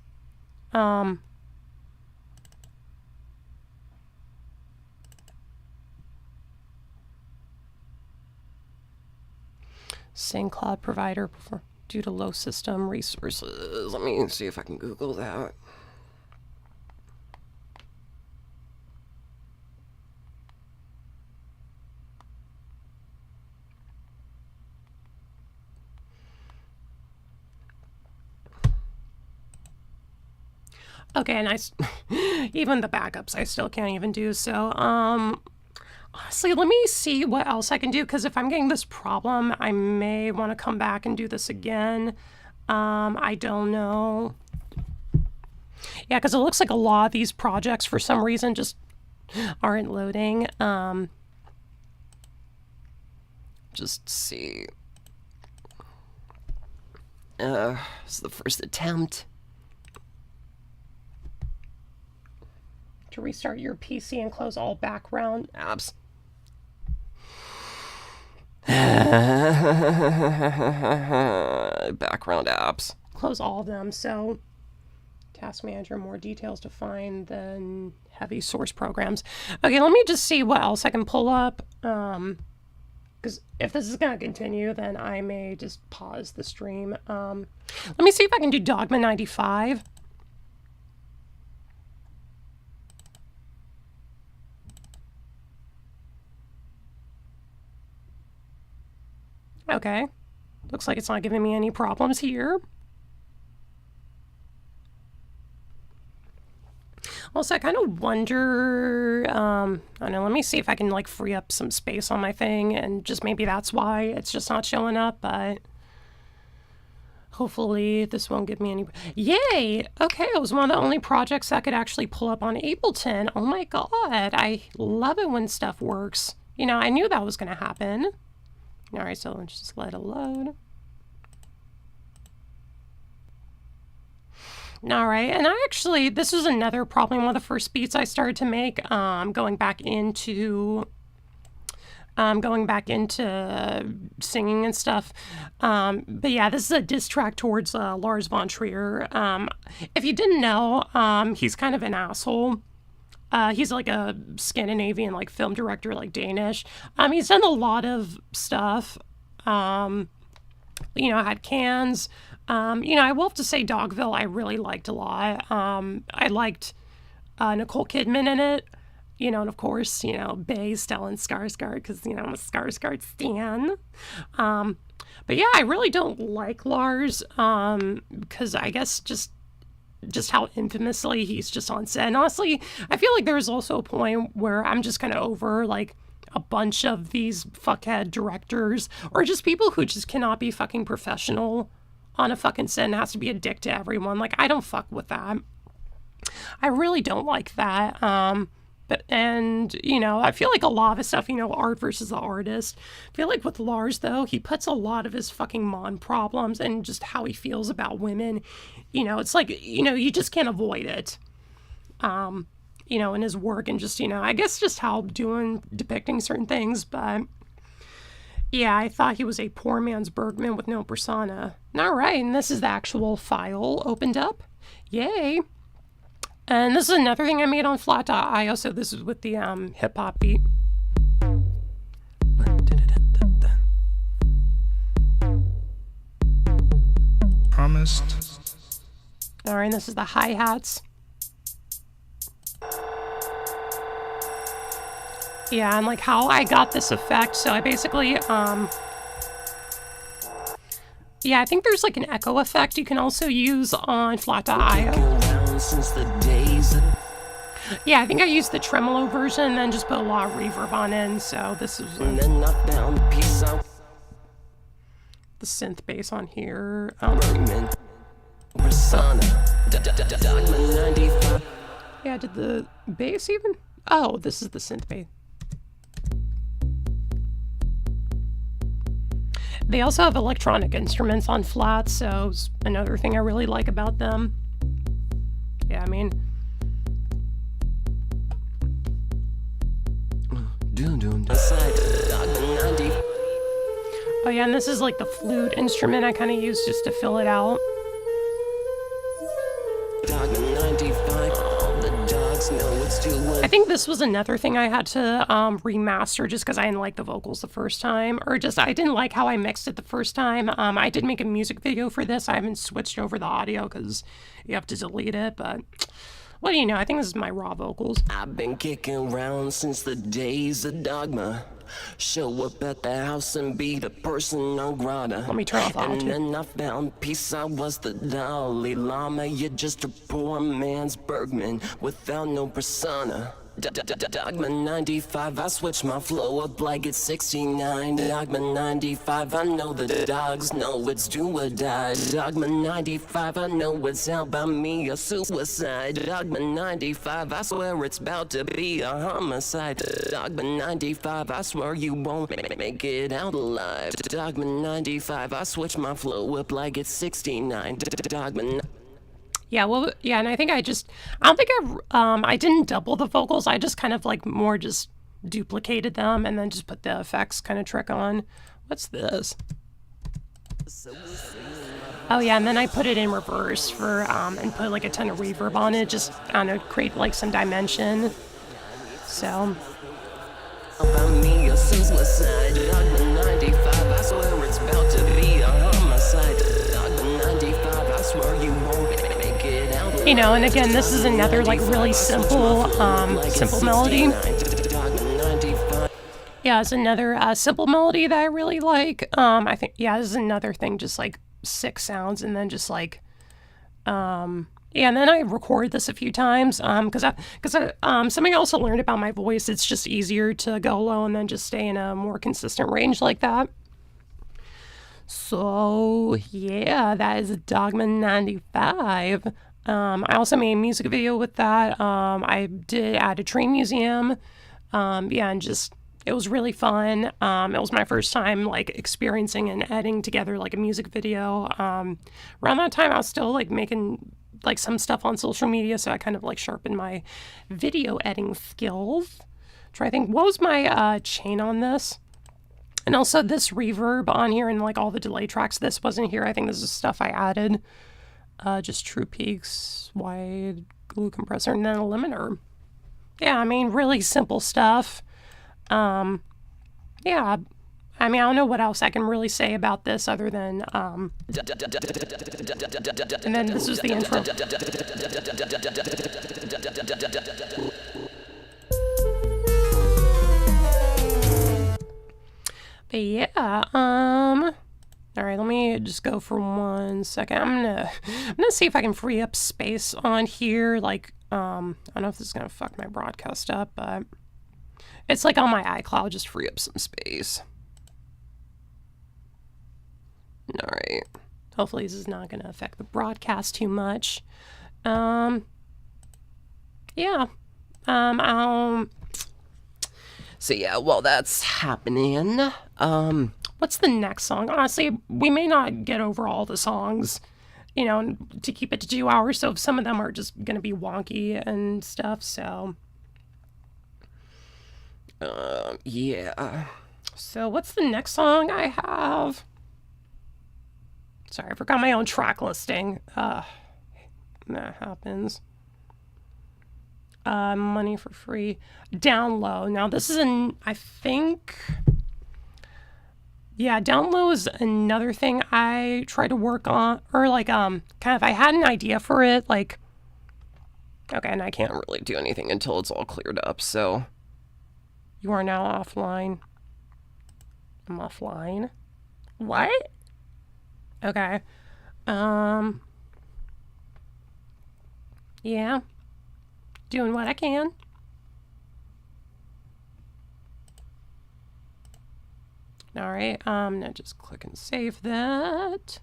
Sing cloud provider due to low system resources. Let me see if I can Google that. Okay, and even the backups I still can't even do, so, honestly, let me see what else I can do, because if I'm getting this problem, I may want to come back and do this again. I don't know. Yeah, because it looks like a lot of these projects, for some reason, just aren't loading. Just see. This is the first attempt. To restart your PC and close all background apps. Background apps. Close all of them. So, Task Manager, more details to find than heavy source programs. Okay, let me just see what else I can pull up. Because if this is going to continue, then I may just pause the stream. Let me see if I can do Dogma 95. Okay. Looks like it's not giving me any problems here. Also, I kind of wonder, I don't know, let me see if I can, like, free up some space on my thing, and just maybe that's why it's just not showing up, but hopefully this won't give me any... Yay! Okay, it was one of the only projects that could actually pull up on Ableton. Oh my god, I love it when stuff works. You know, I knew that was going to happen. Alright, so let's just let it load. Alright, and I actually, this was another, probably one of the first beats I started to make, going back into singing and stuff. But yeah, this is a diss track towards Lars von Trier. If you didn't know, he's kind of an asshole. He's like a Scandinavian like film director, like Danish. He's done a lot of stuff. You know, had Cans. You know, I will have to say Dogville I really liked a lot. I liked Nicole Kidman in it. You know, and of course, you know, Bay, Stellan Skarsgård, because, you know, I'm a Skarsgård stan. But yeah, I really don't like Lars, because I guess just how infamously he's just on set. And honestly, I feel like there's also a point where I'm just kind of over, like, a bunch of these fuckhead directors, or just people who just cannot be fucking professional on a fucking set and has to be a dick to everyone. Like, I don't fuck with that. I really don't like that. And, you know, I feel like a lot of his stuff, you know, art versus the artist. I feel like with Lars, though, he puts a lot of his fucking mom problems and just how he feels about women. You know, it's like, you know, you just can't avoid it. You know, in his work and just, you know, I guess just how depicting certain things. But, yeah, I thought he was a poor man's Bergman with no persona. All right, and this is the actual file opened up. Yay. And this is another thing I made on flat.io, so this is with the hip hop beat. Promised. All right, and this is the hi-hats. Yeah, and like how I got this effect, so I basically, yeah, I think there's like an echo effect you can also use on flat.io. Yeah, I think I used the tremolo version and then just put a lot of reverb on it, so this is the synth bass on here. Yeah, did the bass even? Oh, this is the synth bass. They also have electronic instruments on flat, so it's another thing I really like about them. Yeah, I mean... Oh yeah, and this is like the flute instrument I kind of use just to fill it out. I think this was another thing I had to remaster just because I didn't like the vocals the first time, or just I didn't like how I mixed it the first time. I did make a music video for this. I haven't switched over the audio because you have to delete it, but what do you know? I think this is my raw vocals. I've been kicking around since the days of Dogma. Show up at the house and be the person non grata. Let me turn off the audio. And then I found peace, I was the Dalai Lama. You're just a poor man's Bergman without no persona. Dogma 95, I switch my flow up like it's 69. Dogma 95, I know the dogs know it's do or die. Dogma 95, I know it's out by me, a suicide. Dogma 95, I swear it's about to be a homicide. Dogma 95, I swear you won't make it out alive. Dogma 95, I switch my flow up like it's 69. Dogma. Yeah, well, yeah, and I think I don't think I didn't double the vocals. I just kind of like more just duplicated them and then just put the effects kind of trick on. What's this? Oh yeah, and then I put it in reverse for, and put like a ton of reverb on it, just, I don't know, create like some dimension. So. About me, a suicide. Dogma 95, I swear it's about to be a homicide. Dogma 95, I swear you won't make it out. You know, and again, this is another like really simple melody. Yeah, it's another simple melody that I really like. I think, yeah, this is another thing, just like 6 sounds and then just like, yeah, and then I record this a few times because something I also learned about my voice, it's just easier to go low and then just stay in a more consistent range like that. So, yeah, that is Dogma 95. I also made a music video with that. I did add a train museum. Yeah, and just, it was really fun. It was my first time, like, experiencing and editing together, like, a music video. Around that time, I was still, like, making like some stuff on social media, so I kind of like sharpened my video editing skills. Try to think, what was my chain on this? And also this reverb on here and like all the delay tracks, this wasn't here. I think this is stuff I added. Just true peaks, wide glue compressor, and then a limiter. Yeah, I mean, really simple stuff. Yeah, I mean, I don't know what else I can really say about this other than, and then this is the intro. But yeah, all right, let me just go for 1 second. I'm gonna see if I can free up space on here. Like, I don't know if this is gonna fuck my broadcast up, but it's like on my iCloud, just free up some space. All right. Hopefully this is not going to affect the broadcast too much. Yeah. So yeah, while that's happening, what's the next song? Honestly, we may not get over all the songs, you know, to keep it to 2 hours. So some of them are just going to be wonky and stuff. So, yeah. So what's the next song I have? Sorry, I forgot my own track listing. That happens. Money for free. Down low. Now this is I think, yeah, down low is another thing I try to work on, or like, kind of, I had an idea for it, like, okay, and I can't really do anything until it's all cleared up, so. You are now offline. I'm offline. What? Okay. Yeah. Doing what I can. All right. Now just click and save that.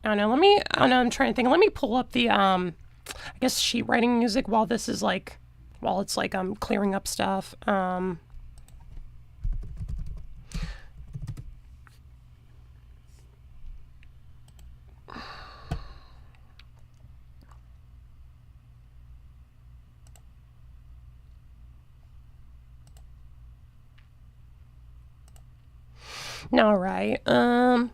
I don't know. I'm trying to think. Let me pull up the, I guess sheet writing music while this is like, while it's like, clearing up stuff. All right. All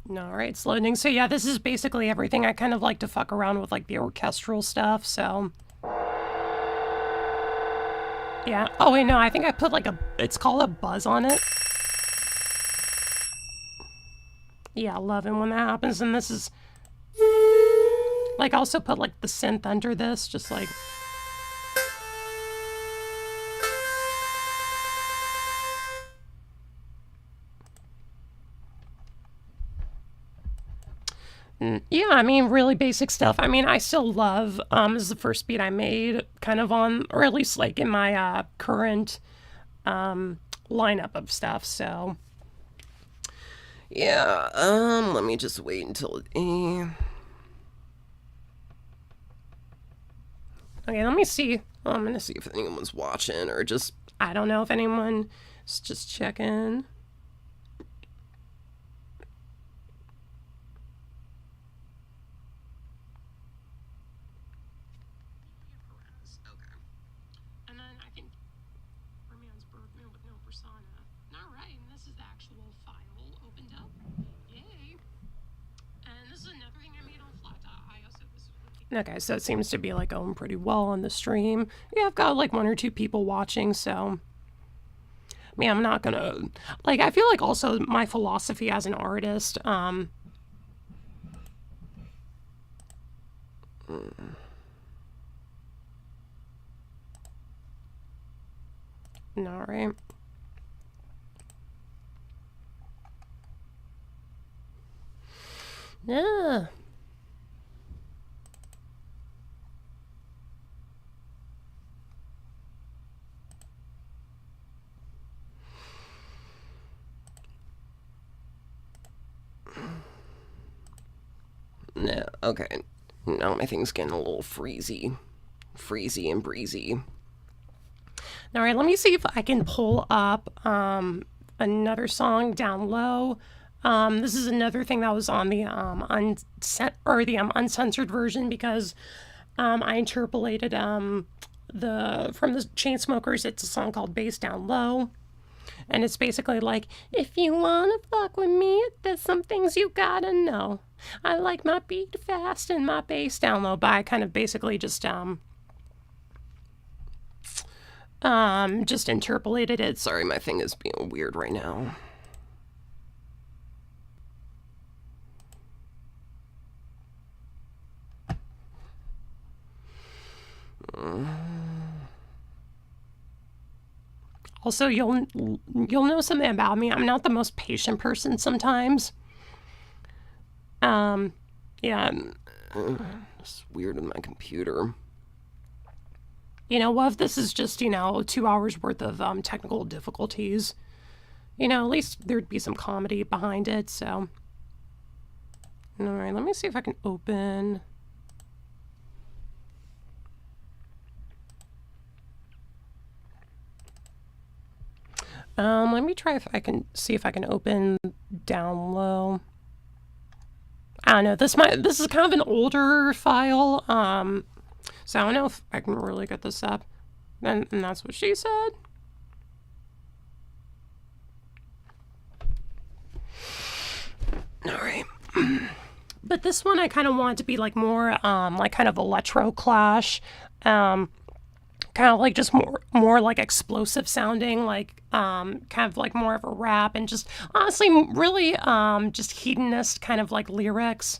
right, it's loading. So yeah, this is basically everything. I kind of like to fuck around with like the orchestral stuff, so. Yeah. Oh wait, no, I think I put like it's called a buzz on it. Yeah, I love it when that happens. And this is, like, I also put like the synth under this, just like. Yeah, I mean, really basic stuff. I mean, I still love, this is the first beat I made kind of on, or at least like in my current lineup of stuff, so. Yeah, let me just wait until, okay, let me see. I'm gonna see if anyone's watching, or just, I don't know if anyone's just checking. Okay, so it seems to be like going pretty well on the stream. Yeah, I've got like 1 or 2 people watching, so. I mean, I'm not gonna, like, I feel like also my philosophy as an artist, all right. Yeah. No, okay. Now my thing's getting a little freezy and breezy. All right, let me see if I can pull up another song down low. This is another thing that was on the uncensored version, because I interpolated from the Chainsmokers. It's a song called Bass Down Low. And it's basically like, if you wanna fuck with me, there's some things you gotta know. I like my beat fast and my bass down low. But I kind of basically just interpolated it. Sorry, my thing is being weird right now. Also, you'll know something about me. I'm not the most patient person sometimes. Yeah, it's weird with my computer. You know, what if this is just, 2 hours worth of technical difficulties? At least there'd be some comedy behind it, so. All right, let me see if I can open. Let me try if I can see if I can open down low. I don't know. This is kind of an older file. So I don't know if I can really get this up. And that's what she said. But this one I kind of want to be like more like kind of electro clash, kind of like just more like explosive sounding, like kind of like more of a rap, and just honestly really just hedonist kind of like lyrics.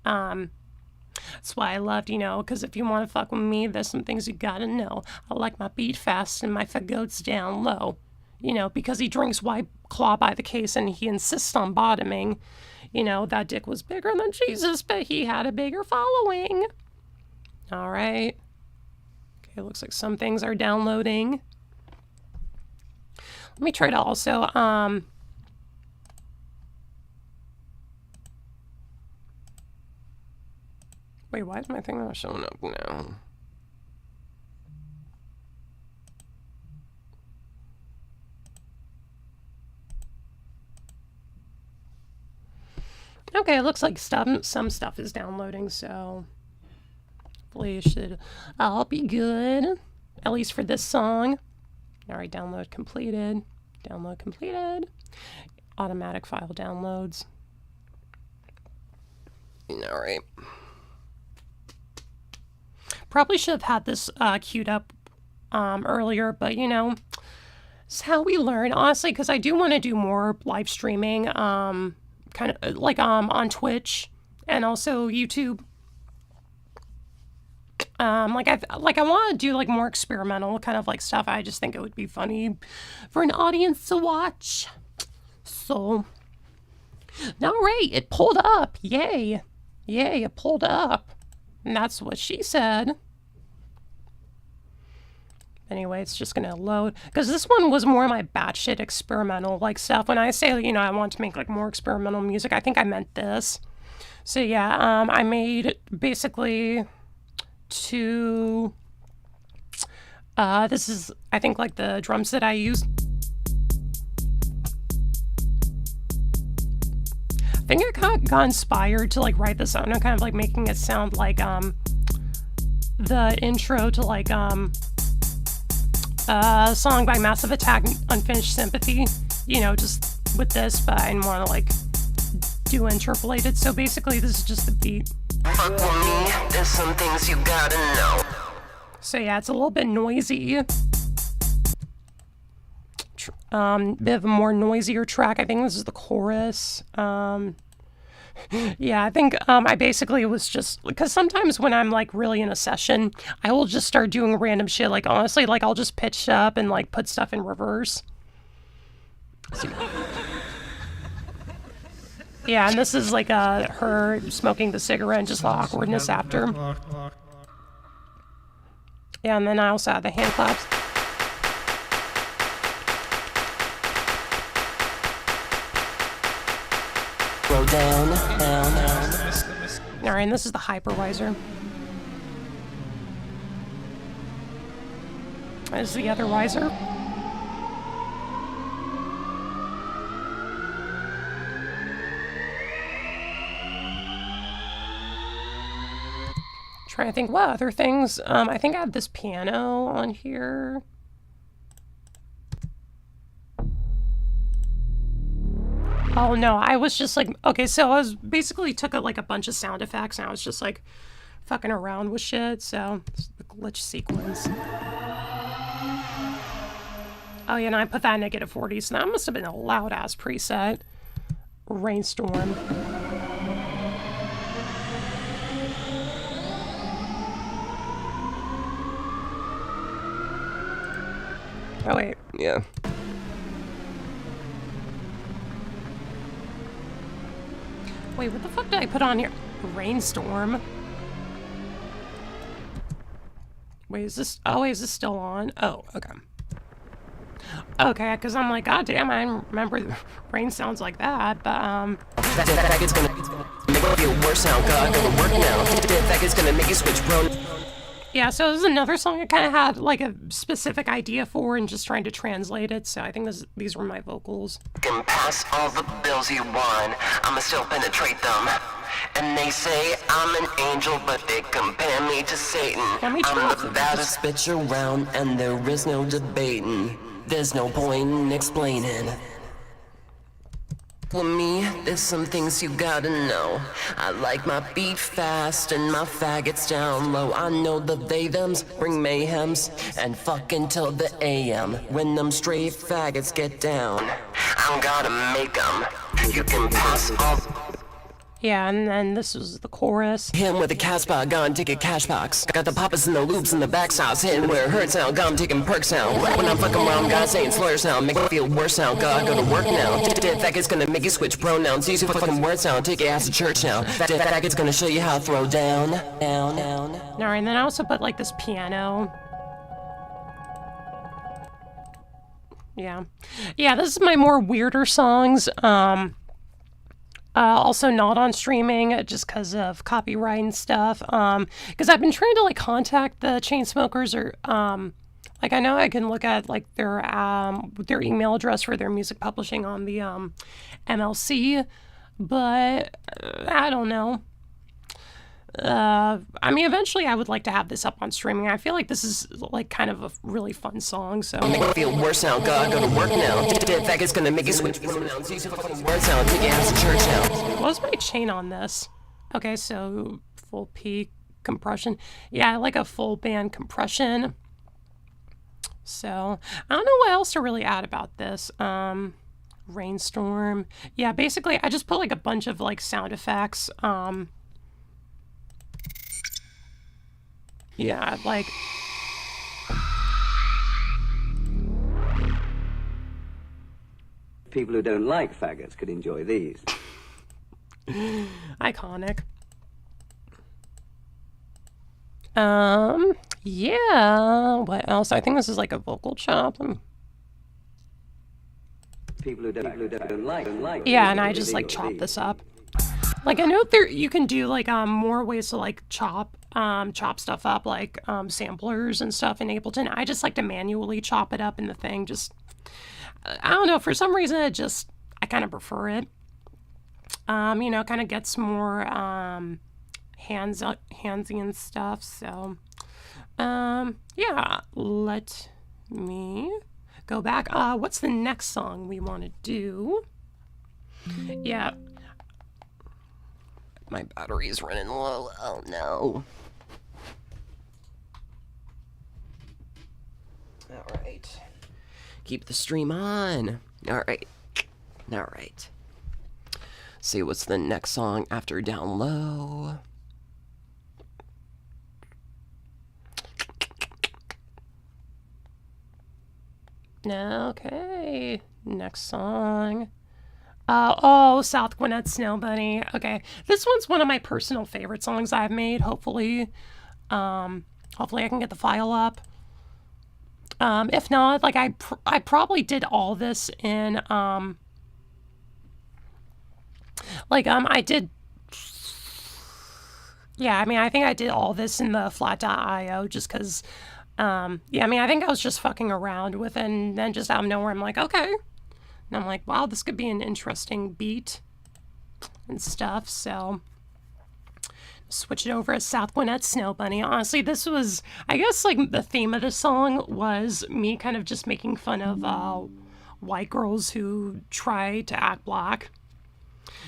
That's why I loved, because if you want to fuck with me, there's some things you gotta know. I like my beat fast and my fagots down low. Because he drinks White Claw by the case and he insists on bottoming. That dick was bigger than Jesus, but he had a bigger following. All right. Okay, looks like some things are downloading. Let me try to also, wait, why is my thing not showing up now? Okay, it looks like some stuff is downloading, so hopefully it should all be good, at least for this song. All right, download completed. Download completed. Automatic file downloads. All right. Probably should have had this queued up earlier, but it's how we learn, honestly, because I do want to do more live streaming. Kind of like on Twitch and also YouTube. I want to do like more experimental kind of like stuff. I just think it would be funny for an audience to watch. So, all right, it pulled up. Yay, it pulled up, and that's what she said. Anyway, it's just gonna load, because this one was more my batshit experimental like stuff. When I say, I want to make like more experimental music, I think I meant this. So yeah, I made basically two, this is, I think, like the drums that I used. I think I kind of got inspired to like write this out, and I'm kind of like making it sound like the intro to like a song by Massive Attack, Unfinished Sympathy, just with this, but I didn't want to like do interpolated, so basically this is just the beat. Fuck with me, there's some things you gotta know. So yeah, it's a little bit noisy. Bit of a more noisier track. I think this is the chorus. Yeah, I think I basically was just, because sometimes when I'm like really in a session, I will just start doing random shit. Like honestly, like I'll just pitch up and like put stuff in reverse. So, yeah, and this is like her smoking the cigarette and just the awkwardness after. Yeah, and then I also have the hand claps. Go down. Alright, and this is the hypervisor. This is the other riser. Trying to think what other things. I think I have this piano on here. Oh no, I was just like, okay, so I was basically took like a bunch of sound effects and I was just like fucking around with shit, so it's the glitch sequence. Oh yeah, and I put that in -40, so that must have been a loud ass preset. Rainstorm. Oh wait, yeah. Wait, what the fuck did I put on here? Rainstorm. Wait, is this... Oh, wait, is this still on? Oh, okay. Okay, because I'm like, god damn, I didn't remember rain sounds like that, but, That it's gonna make it feel worse now, God, gonna work now. That it's gonna make you switch, bro. yeah, so this is another song I kind of had, like, a specific idea for and just trying to translate it, so I think these were my vocals. Can pass all the bills you want, I'ma still penetrate them. And they say I'm an angel, but they compare me to Satan. I'm the baddest bitch around, and there is no debating. There's no point in explaining. With me, there's some things you gotta know. I like my beat fast and my faggots down low. I know the they thems bring mayhems and fuck until the AM. When them straight faggots get down, I'm gonna make them. You can pass all. Yeah, and then this was the chorus. Him with a Casbah, gone take a cash box. Got the poppers and the loops and the back sauce. Hitting where it hurts now, gone taking perks now. When I'm fucking around, God saying slurs now. Make me feel worse now, God, go to work now. Dead faggot's gonna make you switch pronouns. Use your fucking words now, take your ass to church now. Dead faggot's gonna show you how to throw down. Alright, and then I also put like this piano. Yeah. Yeah, this is my more weirder songs. Also not on streaming just because of copyright and stuff. Because I've been trying to like contact the Chainsmokers or like I know I can look at like their email address for their music publishing on the MLC, but I don't know. I mean, eventually I would like to have this up on streaming. I feel like this is like kind of a really fun song, so. Make me feel worse now, God, go to work now. Dead faggot's gonna make you switch pronouns. Use your fucking words now, take your ass to church now. What was my chain on this? Okay, so full peak compression. Yeah, I like a full band compression. So, I don't know what else to really add about this. Rainstorm. Yeah, basically I just put like a bunch of like sound effects. Yeah, like... People who don't like faggots could enjoy these. Iconic. Yeah, what else? I think this is like a vocal chop. People who don't like. Yeah, and I just like chop this up. Like I know there you can do like more ways to like chop stuff up, like samplers and stuff in Ableton. I just like to manually chop it up in the thing. Just I don't know, for some reason I kind of prefer it. You know, kind of gets more handsy and stuff. So yeah, let me go back. What's the next song we want to do? Yeah. My battery's running low. Oh no. Alright. Keep the stream on. Alright. Alright. See what's the next song after Down Low. Okay. Next song. Oh, South Gwinnett Snow Bunny. Okay, this one's one of my personal favorite songs I've made. Hopefully I can get the file up. If not, like I probably did all this in I did. Yeah, I mean I think I did all this in the flat.io just because. Yeah, I mean I think I was just fucking around with it, and then just out of nowhere I'm like, okay. And I'm like, wow, this could be an interesting beat and stuff. So switch it over as South Gwinnett Snow Bunny. Honestly, this was, I guess, like the theme of the song was me kind of just making fun of white girls who try to act black.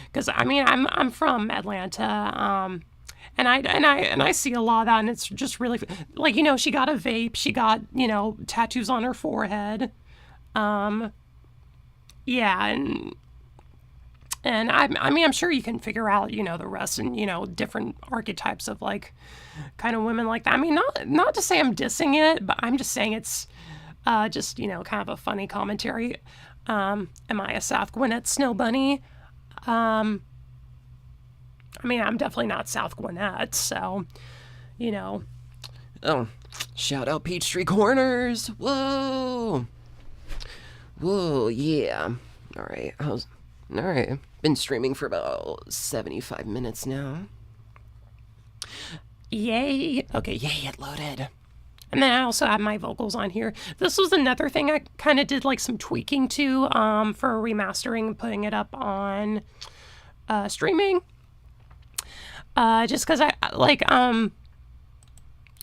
Because I mean, I'm from Atlanta, and I see a lot of that, and it's just really like, you know, she got a vape, she got, you know, tattoos on her forehead. Yeah, and I mean, I'm sure you can figure out, you know, the rest and, you know, different archetypes of, like, kind of women like that. I mean, not to say I'm dissing it, but I'm just saying it's just, you know, kind of a funny commentary. Am I a South Gwinnett Snow Bunny? I mean, I'm definitely not South Gwinnett, so, you know. Oh, shout out Peachtree Corners. Whoa. Whoa, yeah. Alright, alright. Been streaming for about 75 minutes now. Yay. Okay, yay, it loaded. And then I also have my vocals on here. This was another thing I kind of did like some tweaking to for remastering and putting it up on streaming. Just because I like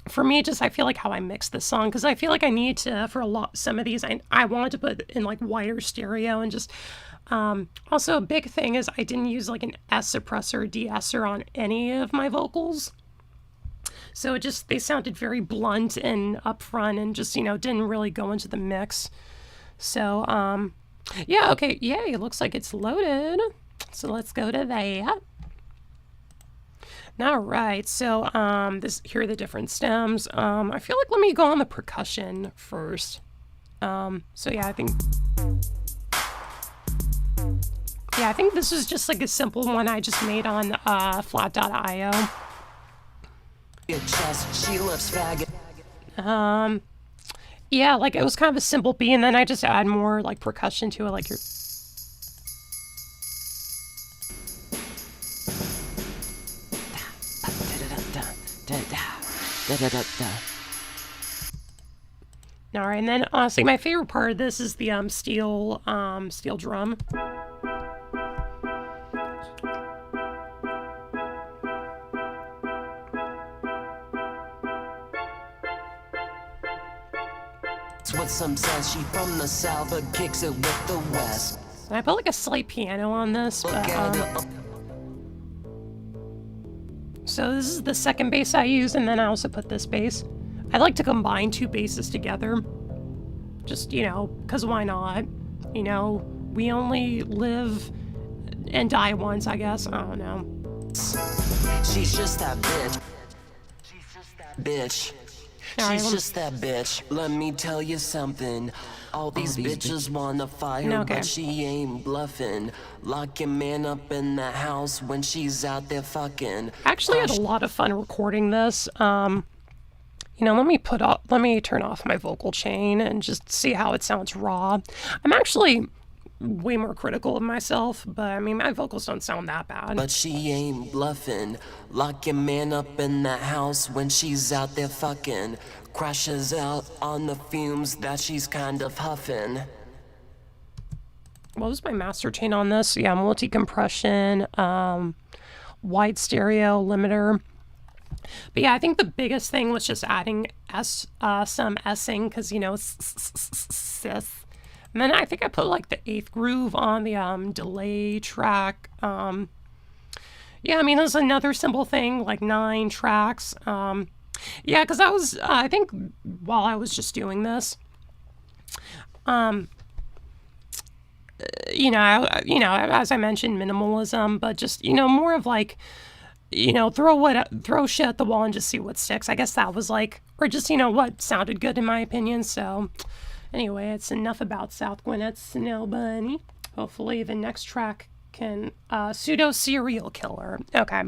for me, just I feel like how I mix this song, because I feel like I need to, for some of these I wanted to put in like wider stereo and just Also, a big thing is I didn't use like an S suppressor or de-esser on any of my vocals. So they sounded very blunt and upfront and just, didn't really go into the mix. So, yeah, okay, yay, it looks like it's loaded. So let's go to that. All right, so here are the different stems. I feel like let me go on the percussion first. So yeah, I think this is just like a simple one I just made on flat.io. She loves faggot. Yeah, like it was kind of a simple beat, and then I just add more like percussion to it, like your. All right, and then honestly, my favorite part of this is the steel drum. What some says, she from the south but kicks it with the west. And I put like a slight piano on this, but so this is the second bass I use, and then I also put this bass. I like to combine two basses together, just because why not? We only live and die once, I guess. I don't know. She's just that bitch. Bitch. She's just that bitch. Let me tell you something. All these bitches wanna fight her, but she ain't bluffing. Lock your man up in the house when she's out there fucking. I actually had a lot of fun recording this. Let me turn off my vocal chain and just see how it sounds raw. I'm actually way more critical of myself, but I mean, my vocals don't sound that bad. But she ain't bluffing. Lock your man up in the house when she's out there fucking. Crashes out on the fumes that she's kind of huffing. What was my master chain on this? Yeah, multi-compression, wide stereo limiter. But yeah, I think the biggest thing was just adding some S-ing, because, sis. And then I think I put like the 8th groove on the delay track. Yeah, I mean, there's another simple thing, like 9 tracks. Yeah, because I think while I was just doing this, as I mentioned, minimalism, but just, more of like, throw shit at the wall and just see what sticks. I guess that was like, or just, what sounded good in my opinion. So anyway, it's enough about South Gwinnett Snow Bunny. Hopefully the next track can, Pseudo Serial Killer. Okay.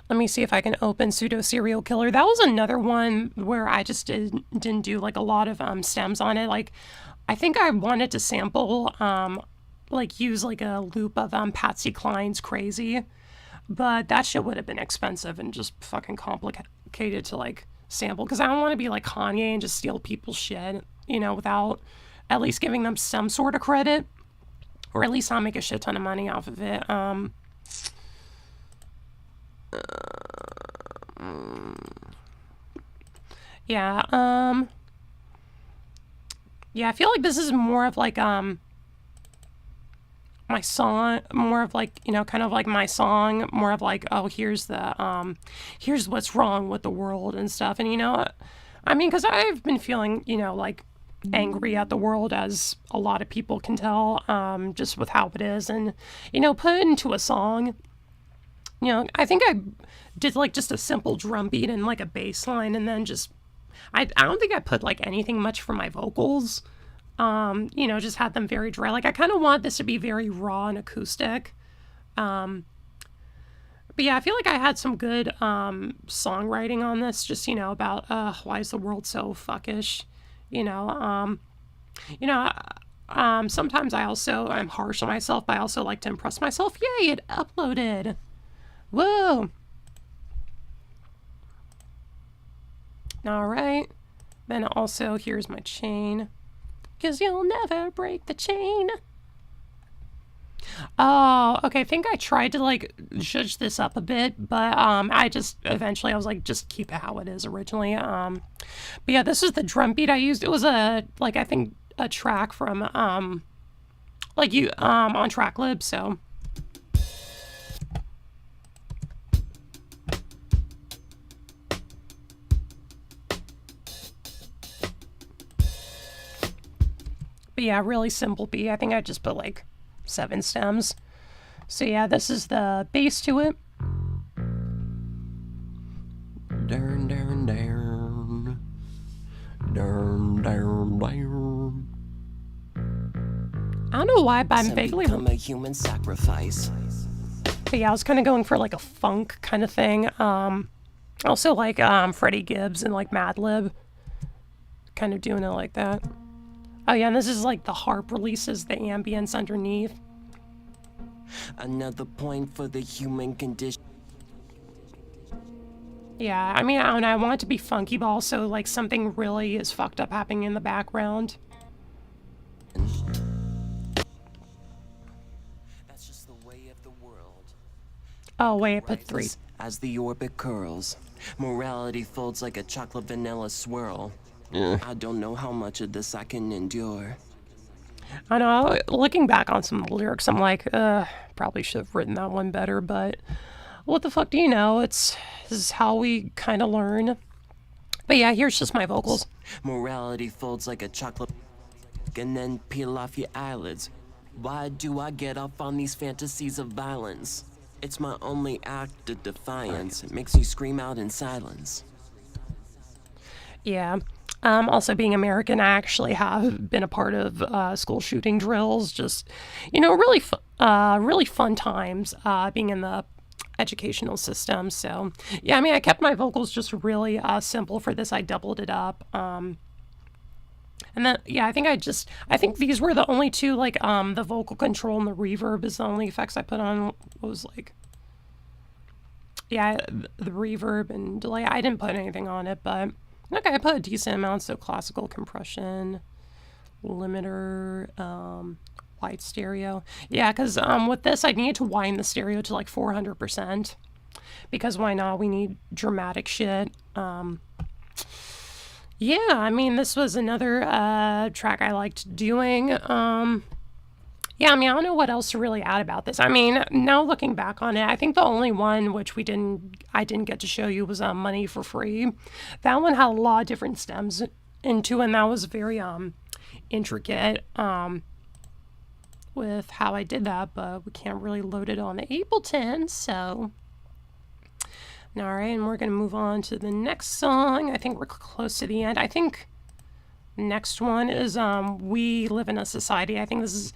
Let me see if I can open Pseudo Serial Killer. That was another one where I just didn't do like a lot of stems on it. Like, I think I wanted to sample, use like a loop of Patsy Cline's Crazy, but that shit would have been expensive and just fucking complicated to like sample, because I don't want to be like Kanye and just steal people's shit, without at least giving them some sort of credit, or at least I'll make a shit ton of money off of it. Yeah, I feel like this is more of like, my song, more of like, kind of like my song, more of like, oh, here's what's wrong with the world and stuff. And, I mean, because I've been feeling, like angry at the world, as a lot of people can tell, just with how it is, and, put it into a song. I think I did like just a simple drum beat and like a bass line, and then just, I don't think I put like anything much for my vocals. Just had them very dry. Like, I kind of want this to be very raw and acoustic. But yeah, I feel like I had some good songwriting on this, just, about why is the world so fuckish? Sometimes I'm harsh on myself, but I also like to impress myself. Yay, it uploaded. Whoa. All right. Then also, here's my chain. 'Cause you'll never break the chain. Oh, okay. I think I tried to like zhuzh this up a bit, but I was like, just keep it how it is originally. But yeah, this is the drum beat I used. It was I think a track from like you on TrackLib, so. But yeah, really simple beat. I think I just put like 7 stems. So yeah, this is the bass to it. Down, down, down. Down, down, down. I don't know why, but I'm Some vaguely. become a human sacrifice. But yeah, I was kind of going for like a funk kind of thing. Also like Freddie Gibbs and like Madlib. Kind of doing it like that. Oh yeah, and this is like the harp releases the ambience underneath. Another point for the human condition. Yeah, I mean, I don't know, I want it to be funky, but also like something really is fucked up happening in the background. That's just the way of the world. Oh wait, I put 3. As the orbit curls, morality folds like a chocolate vanilla swirl. I don't know how much of this I can endure. I know, looking back on some of the lyrics, I'm like, probably should have written that one better, but what the fuck do you know? This is how we kind of learn. But yeah, here's just my vocals. Morality folds like a chocolate and then peel off your eyelids. Why do I get off on these fantasies of violence? It's my only act of defiance. It makes you scream out in silence. Yeah. Also being American, I actually have been a part of school shooting drills. Just, really fun times being in the educational system. So, yeah, I mean, I kept my vocals just really simple for this. I doubled it up. And then, yeah, I think these were the only 2, like, the vocal control and the reverb is the only effects I put on. What was like, yeah, the reverb and delay. I didn't put anything on it, but okay, I put a decent amount. So classical compression, limiter, wide stereo. Yeah, because with this, I need to wind the stereo to like 400%. Because why not? We need dramatic shit. Yeah, I mean, this was another track I liked doing. Yeah, I mean, I don't know what else to really add about this. I mean, now looking back on it, I think the only one which I didn't get to show you was Money for Free. That one had a lot of different stems into, and that was very intricate with how I did that, but we can't really load it on the Ableton, so. All right, and we're going to move on to the next song. I think we're close to the end. I think next one is We Live in a Society. I think this is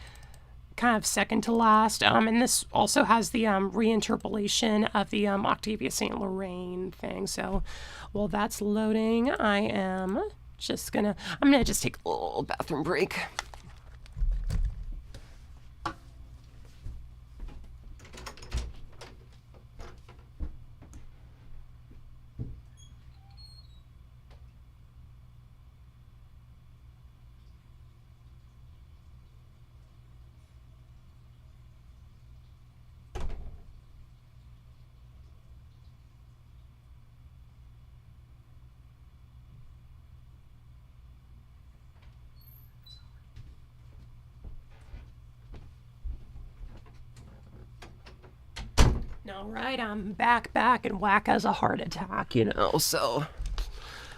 kind of second to last. And this also has the reinterpolation of the Octavia St. Lorraine thing. So while that's loading, I'm gonna just take a little bathroom break. All right, I'm back, and whack as a heart attack, so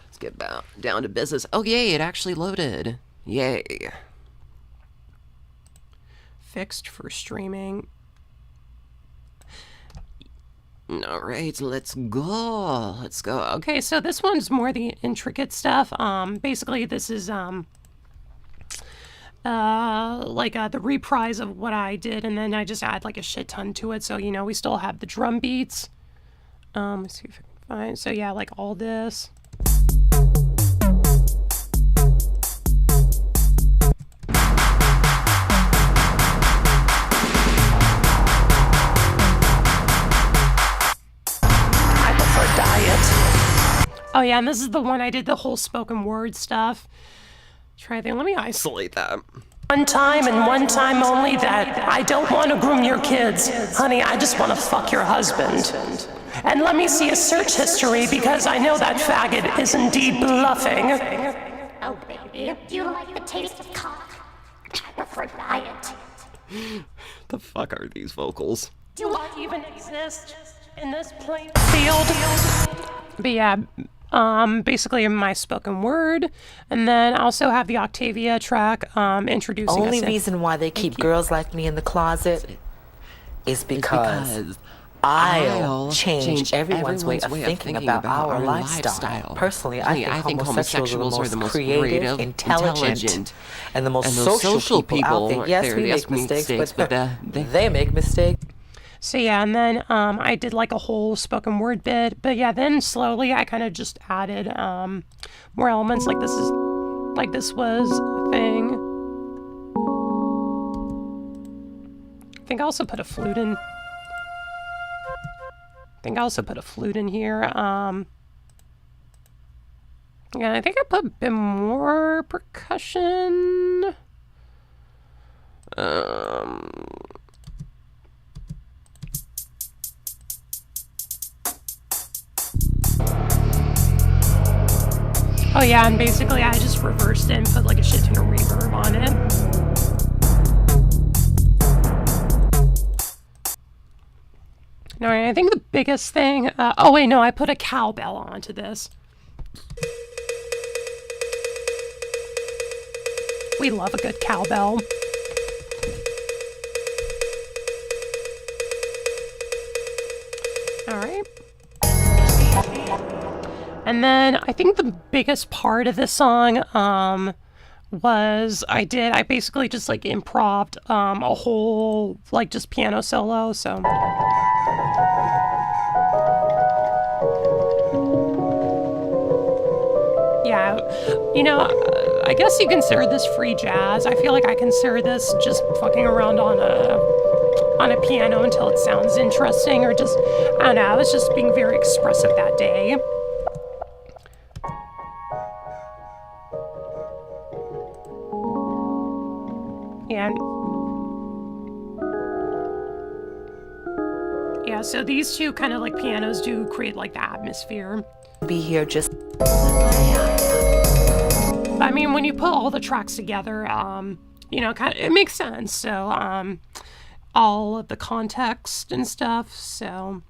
let's get down to business. Oh, yay, it actually loaded. Yay. Fixed for streaming. All right, let's go. Okay, so this one's more the intricate stuff. Basically, this is the reprise of what I did, and then I just add like a shit ton to it. So we still have the drum beats. Let's see if I can find. So yeah, like all this. I prefer Diet. Oh yeah, and this is the one I did the whole spoken word stuff. Try there. Let me isolate that. One time and one time only that I don't want to groom your kids. Honey, I just want to fuck your husband. And let me see a search history because I know that faggot is indeed bluffing. Oh, baby, do you like the taste of cock? I prefer Diet. The fuck are these vocals? Do I even exist in this playing field? But yeah, basically my spoken word, and then I also have the Octavia track introducing Only us. reason why they keep girls like me in the closet is because I'll change everyone's way of thinking about our lifestyle. Personally, I think homosexuals are the most creative, intelligent, and the most social people out there. Yes, we make mistakes, but they make mistakes. So yeah, and then I did like a whole spoken word bit, but yeah, then slowly I kind of just added more elements. Like this was a thing. I think I also put a flute in. Here. Yeah, I think I put a bit more percussion. Oh yeah, and basically I just reversed it and put like a shit ton of reverb on it. No, I think the biggest thing... oh wait, no, I put a cowbell onto this. We love a good cowbell. Alright. And then I think the biggest part of this song was I basically just like improv'd a whole like just piano solo, so yeah, you know, I guess you consider this free jazz. I feel like I consider this just fucking around on a piano until it sounds interesting, or just, I don't know, I was just being very expressive that day. And yeah, so these two kind of like pianos do create like the atmosphere. Be here just. I mean, when you put all the tracks together, you know, kind of it makes sense. So, all of the context and stuff. So,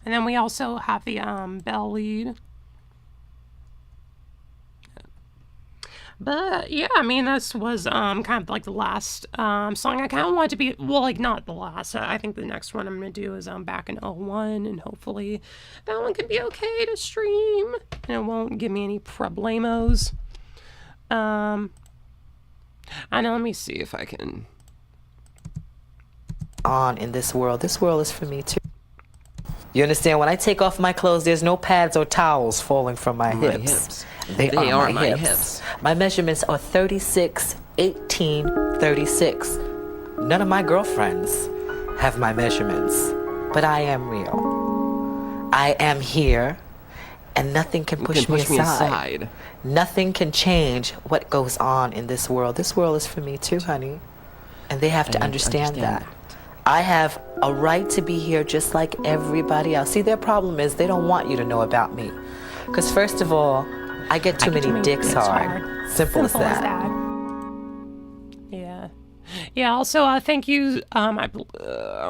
and then we also have the bell lead. But yeah, I mean, this was kind of like the last song. I kind of want to be, well, like not the last. I think the next one I'm going to do is back in 01, and hopefully that one can be okay to stream and it won't give me any problemos. I know, let me see if I can. On in this world. This world is for me too. You understand? When I take off my clothes, there's no pads or towels falling from my hips. They are my hips. My measurements are 36, 18, 36. None of my girlfriends have my measurements, but I am real. I am here, and nothing can push me aside. Nothing can change what goes on in this world. This world is for me too, honey. And they have to understand that. I have a right to be here just like everybody else. See, their problem is they don't want you to know about me. Because first of all, I get too many dicks hard. Simple as that. Yeah. Yeah, also, thank you. I don't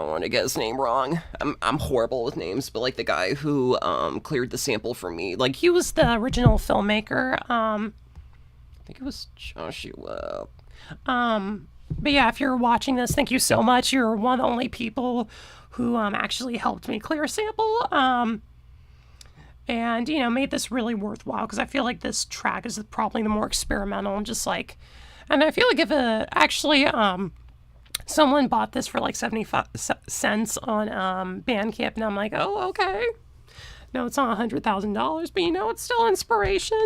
want to get his name wrong. I'm horrible with names, but like the guy who cleared the sample for me, like he was the original filmmaker. I think it was Joshua. But yeah, if you're watching this, thank you so much. You're one of the only people who actually helped me clear a sample. And, you know, made this really worthwhile, because I feel like this track is probably the more experimental and just like, and I feel like if someone bought this for like 75 cents on Bandcamp, and I'm like, oh, okay. No, it's not $100,000, but you know, it's still inspiration.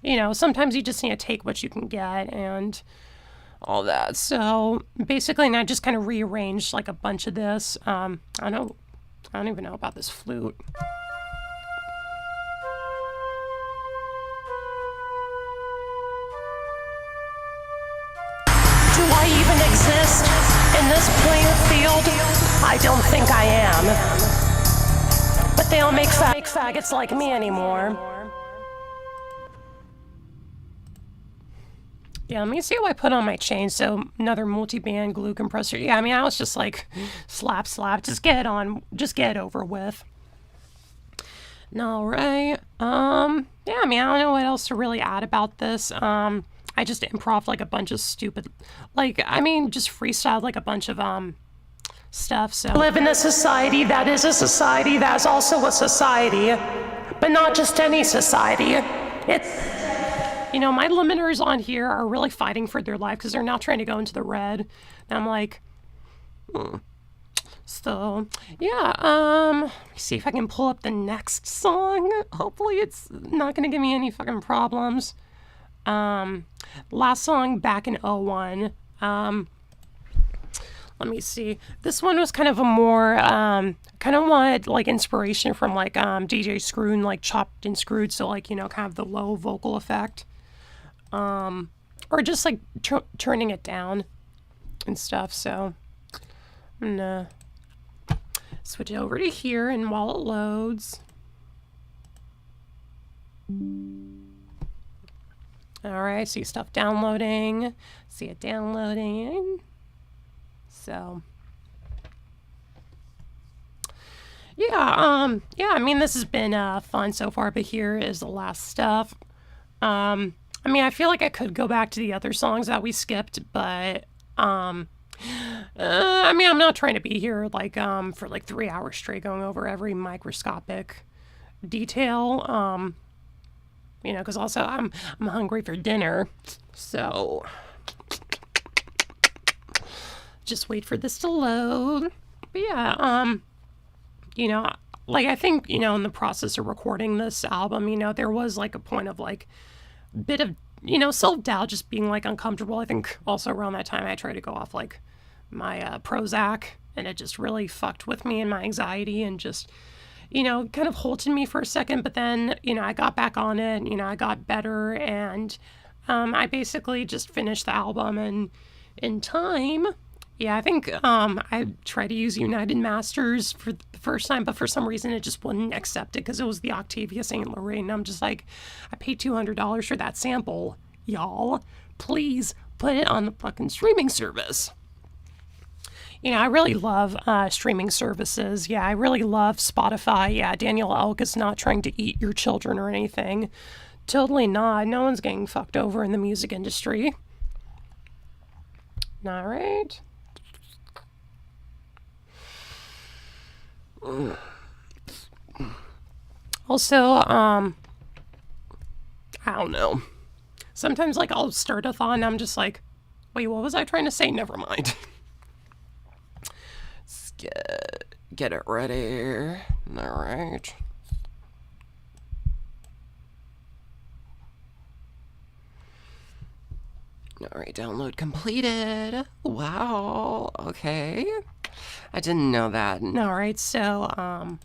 You know, sometimes you just need to take what you can get and all that. So basically, and I just kind of rearranged like a bunch of this. I don't even know about this flute. Do I even exist in this playing field? I don't think I am. But they don't make faggots like me anymore. Yeah, let me see what I put on my chain. So another multi-band glue compressor. Yeah, I mean, I was just like, slap, slap. Just get it on. Just get it over with. All right. Yeah, I mean, I don't know what else to really add about this. I just improv like a bunch of stupid, like, I mean, just freestyled like a bunch of, stuff. So Live in a society that is a society that's also a society, but not just any society. It's you know, my limiters on here are really fighting for their life because they're now trying to go into the red. And I'm like, So, yeah, let me see if I can pull up the next song. Hopefully it's not going to give me any fucking problems. Last song back in '01. Let me see. This one was kind of a more, kind of wanted like inspiration from like DJ Screw and like Chopped and Screwed. So like, you know, kind of the low vocal effect. Or just like turning it down and stuff. So I'm gonna switch it over to here, and while it loads. All right, see stuff downloading. See it downloading. So yeah, I mean, this has been fun so far, but here is the last stuff. I mean, I feel like I could go back to the other songs that we skipped, but I mean, I'm not trying to be here like for like 3 hours straight going over every microscopic detail. You know, because also I'm hungry for dinner, so just wait for this to load. But yeah, you know, like I think, you know, in the process of recording this album, you know, there was like a point of like a bit of, you know, self-doubt, just being like uncomfortable. I think also around that time I tried to go off like my Prozac, and it just really fucked with me and my anxiety, and just, you know, kind of halted me for a second. But then, you know, I got back on it, and, you know, I got better, and I basically just finished the album, and in time, yeah, I think I tried to use United Masters for the first time, but for some reason it just wouldn't accept it because it was the Octavia St. Lorraine. I'm just like, I paid $200 for that sample, y'all. Please put it on the fucking streaming service. You know, I really love streaming services. Yeah, I really love Spotify. Yeah, Danielle Elk is not trying to eat your children or anything. Totally not. No one's getting fucked over in the music industry. All right. Also, I don't know. Sometimes, like, I'll start a thought and I'm just like, wait, what was I trying to say? Never mind. Let's get it ready. All right. All right, download completed. Wow. Okay. I didn't know that. All right, so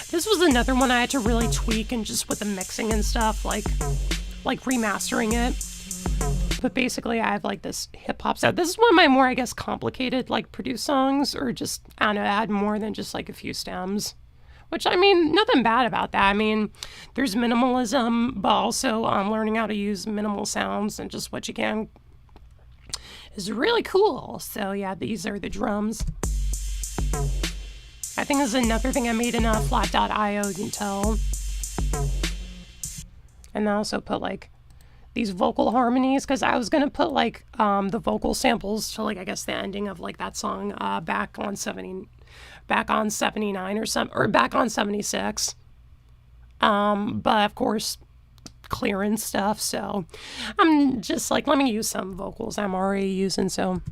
this was another one I had to really tweak, and just with the mixing and stuff, like remastering it. But basically, I have like this hip hop sound. This is one of my more, I guess, complicated like produced songs, or just, I don't know, add more than just like a few stems. Which, I mean, nothing bad about that. I mean, there's minimalism, but also learning how to use minimal sounds and just what you can is really cool. So yeah, these are the drums. I think this is another thing I made in flat.io, you can tell. And I also put like these vocal harmonies, because I was going to put like the vocal samples to like, I guess, the ending of like that song back on 79 or something, or back on 76. But of course, clearance stuff, so I'm just like, let me use some vocals I'm already using. So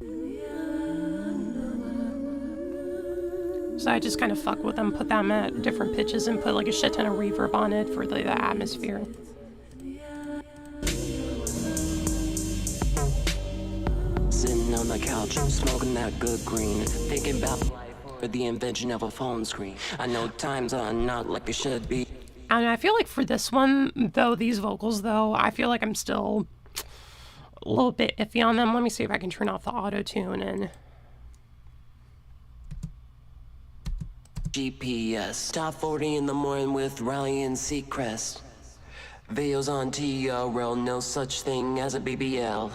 I just kind of fuck with them, put them at different pitches, and put like a shit ton of reverb on it for the atmosphere. Sitting on the couch, smoking that good green, thinking about life or the invention of a phone screen. I know times are not like they should be. And I feel like for this one, though, these vocals, though, I feel like I'm still a little bit iffy on them. Let me see if I can turn off the auto-tune and... GPS, top 40 in the morning with Rally and Seacrest. Videos on TRL, no such thing as a BBL.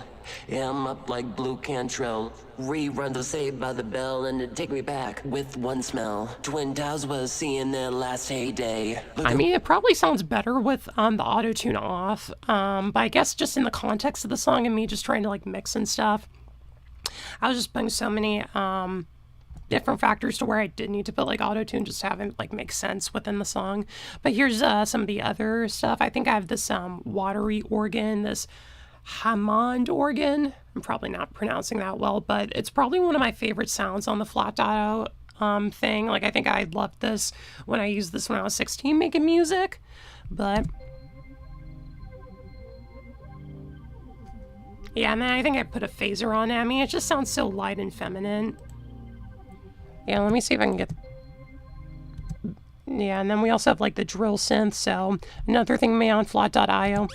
Yeah, I'm up like Blue Cantrell. Rerun to Saved by the Bell and to take me back with one smell. Twin Towers was seeing their last heyday. I mean, it probably sounds better with the auto-tune off, but I guess just in the context of the song and me just trying to like mix and stuff, I was just putting so many different factors to where I did need to put like auto-tune just to have it like make sense within the song. But here's some of the other stuff. I think I have this watery organ, this Hammond organ. I'm probably not pronouncing that well, but it's probably one of my favorite sounds on the flat dot thing. Like, I think I loved this when I used this when I was 16 making music, but yeah, and then I think I put a phaser on it. I mean, it just sounds so light and feminine. Yeah, let me see if I can get... Yeah, and then we also have like the drill synth, so another thing made on flat.io.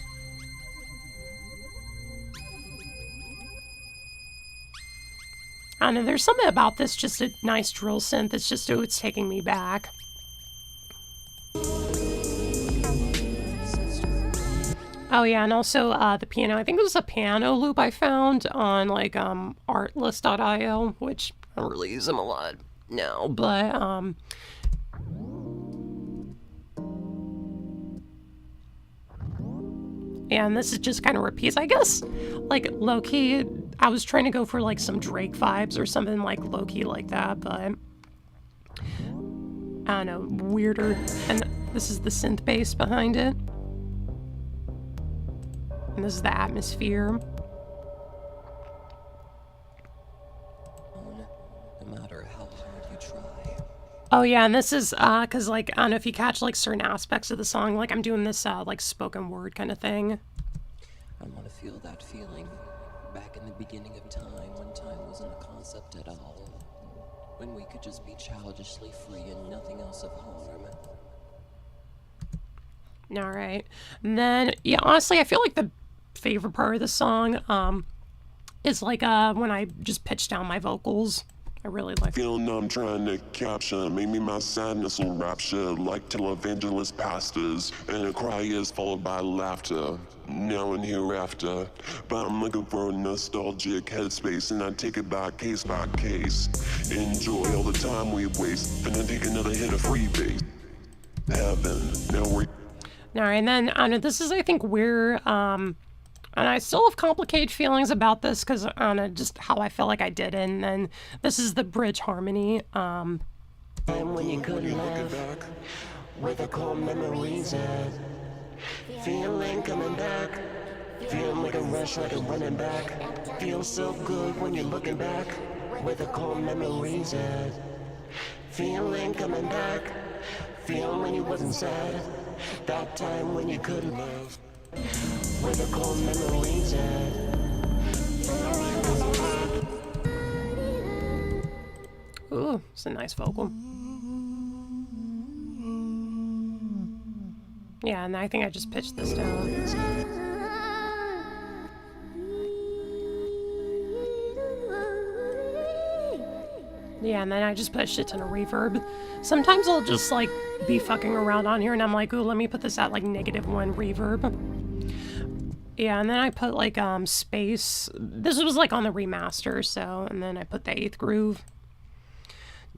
I don't know, there's something about this, just a nice drill synth. It's just, oh, it's taking me back. Oh yeah, and also the piano. I think it was a piano loop I found on like artlist.io, which I don't really use them a lot now, but yeah, and this is just kind of repeats. I guess like low-key, I was trying to go for like some Drake vibes or something like low-key like that, but I don't know, weirder. And this is the synth bass behind it. And this is the atmosphere. No matter how hard you try. Oh yeah, and this is cause like I don't know if you catch like certain aspects of the song, like I'm doing this like spoken word kind of thing. I want to feel that feeling back in the beginning of time, when time wasn't a concept at all, when we could just be childishly free and nothing else of harm. All right, and then yeah, honestly, I feel like the favorite part of the song is like when I just pitch down my vocals. I really like. Feeling I'm trying to capture, maybe my sadness will rapture like televangelist pastors, and a cry is followed by laughter, now and hereafter. But I'm looking for a nostalgic headspace, and I take it by case. Enjoy all the time we waste, and then take another hit of freebase. Heaven, now we're. All right, and then I don't know, this is I think where and I still have complicated feelings about this because I don't know just how I felt like I did it. And then this is the bridge harmony. When you could laugh with a cold memories and feeling coming back, feeling like a rush, like a running back. Feels so good when you're looking back with a cold memories and feeling coming back, feeling when you wasn't sad. That time when you could laugh with a cold memories and. Ooh, it's a nice vocal. Yeah, and I think I just pitched this down. Yeah, and then I just put a shit ton of reverb. Sometimes I'll just like be fucking around on here and I'm like, ooh, let me put this at like -1 reverb. Yeah, and then I put like space. This was like on the remaster, so, and then I put the 8th groove.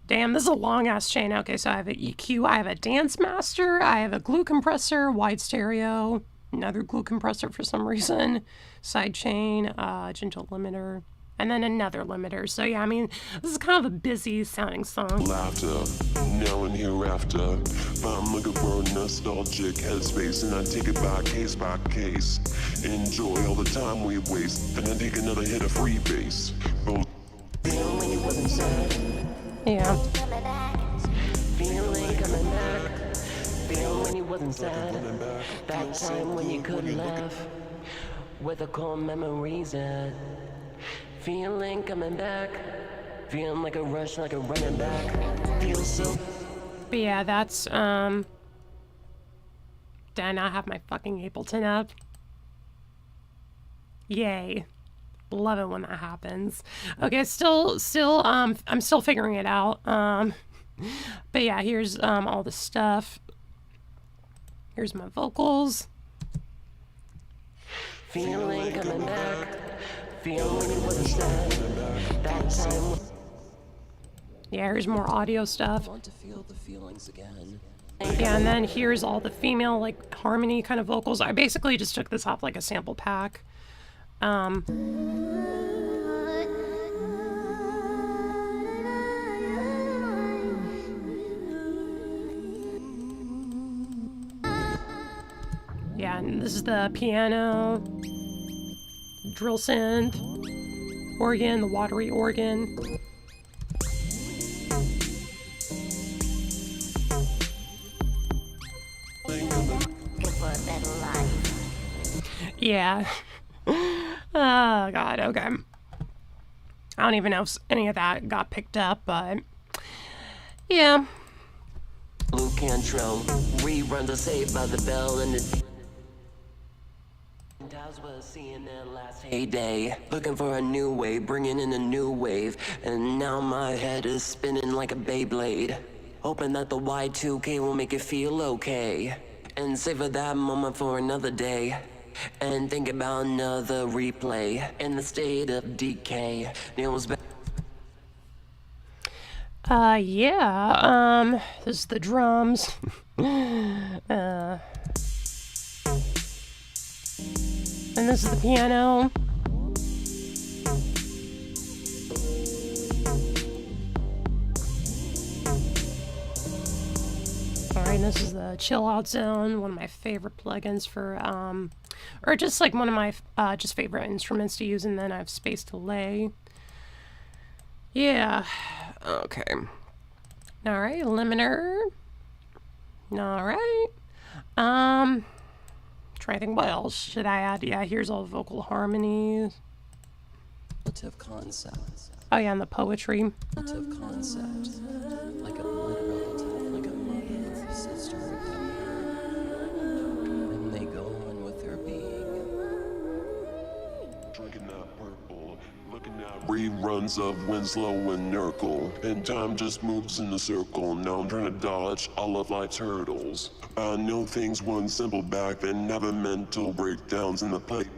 Damn, this is a long ass chain. Okay, so I have an EQ, I have a dance master, I have a glue compressor, wide stereo, another glue compressor for some reason, side chain, gentle limiter, and then another limiter. So yeah, I mean, this is kind of a busy sounding song. Laughter, now and hereafter. But I'm looking for a nostalgic headspace, and I take it by case. Enjoy all the time we waste, and then take another hit of freebase. Both. Feel when you wasn't sad. Yeah. Feeling coming back. Feel when you wasn't sad. That time when you could laugh with a cold memories and feeling coming back. Feeling like a rush, like a running back. Feel so. But yeah, that's did I not have my fucking Ableton up? Yay. Love it when that happens. Okay, still I'm still figuring it out. But yeah, here's all the stuff. Here's my vocals. Feeling coming back. Feeling what is that? That time. Yeah, here's more audio stuff. I want to feel the feelings again. Yeah, and then here's all the female, like, harmony kind of vocals. I basically just took this off, like, a sample pack. Yeah, and this is the piano, drill synth, organ, the watery organ. Yeah. Oh, God, okay. I don't even know if any of that got picked up, but yeah. Luke Cantrell, rerun to Saved by the Bell, and it. Daz was seeing their last heyday, looking for a new way, bringing in a new wave, and now my head is spinning like a Beyblade, hoping that the Y2K will make it feel okay, and savor that moment for another day, and think about another replay in the state of decay. Neil's back. Yeah, this is the drums. And this is the piano. Alright, this is the chill out zone, one of my favorite plugins for, or just like one of my, just favorite instruments to use, and then I have space delay. Yeah, okay. Alright, limiter. Alright. Try to think what else should I add. Yeah, here's all the vocal harmonies. Relative concept. Oh yeah, and the poetry. Relative concept. Like a blood relative, like a mother, sister, and they go on with their being. Drinking that purple, looking at reruns of Winslow and Nurgle, and time just moves in a circle. Now I'm trying to dodge all of life's hurdles. I know things weren't simple back then, never mental breakdowns in the playpen.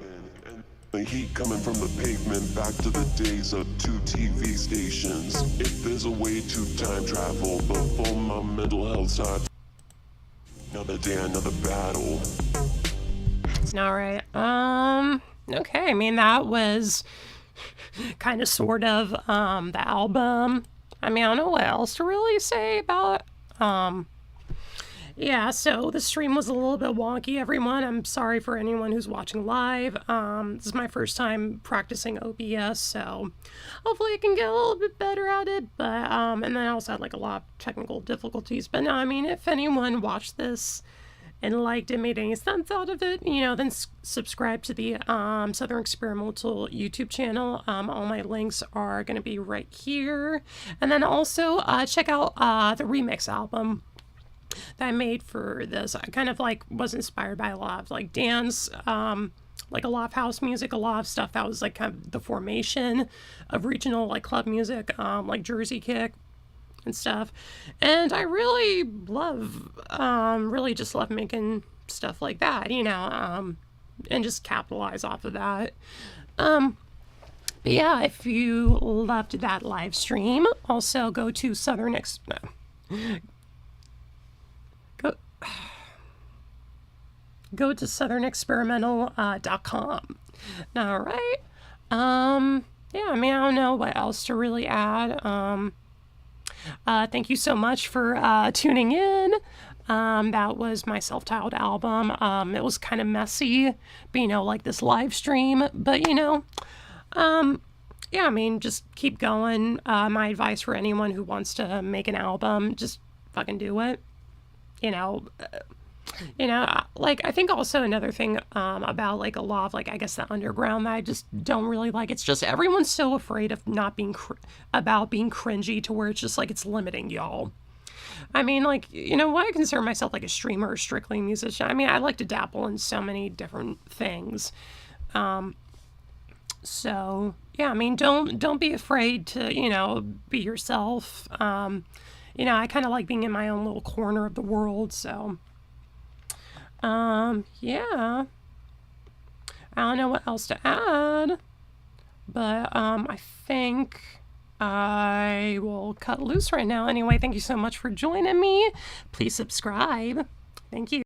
And the heat coming from the pavement, back to the days of 2 TV stations. If there's a way to time travel before my mental health starts, another day, another battle. Alright, okay, I mean, that was kind of sort of, the album. I mean, I don't know what else to really say about, yeah, so the stream was a little bit wonky, everyone. I'm sorry for anyone who's watching live. This is my first time practicing OBS, so hopefully I can get a little bit better at it. But, and then I also had like a lot of technical difficulties. But no, I mean, if anyone watched this and liked it, made any sense out of it, you know, then subscribe to the Southern Experimental YouTube channel. All my links are going to be right here. And then also check out the remix album that I made for this. I kind of like was inspired by a lot of like dance, like a lot of house music, a lot of stuff that was like kind of the formation of regional like club music, like Jersey Kick and stuff. And I really love, really just love making stuff like that, you know, and just capitalize off of that. But yeah, if you loved that live stream, also go to go to southernexperimental.com. All right. Yeah, I mean, I don't know what else to really add. Thank you so much for tuning in. That was my self-titled album. It was kind of messy, but, you know, like this live stream, but, you know, yeah, I mean, just keep going. My advice for anyone who wants to make an album, just fucking do it. You know, like, I think also another thing about, like, a lot of, like, I guess the underground that I just don't really like, it's just everyone's so afraid of not being, about being cringy to where it's just, like, it's limiting y'all. I mean, like, you know, why I consider myself, like, a streamer or strictly a musician? I mean, I like to dabble in so many different things. So, yeah, I mean, don't be afraid to, you know, be yourself. You know, I kind of like being in my own little corner of the world, so... yeah. I don't know what else to add, but I think I will cut loose right now. Anyway, thank you so much for joining me. Please subscribe. Thank you.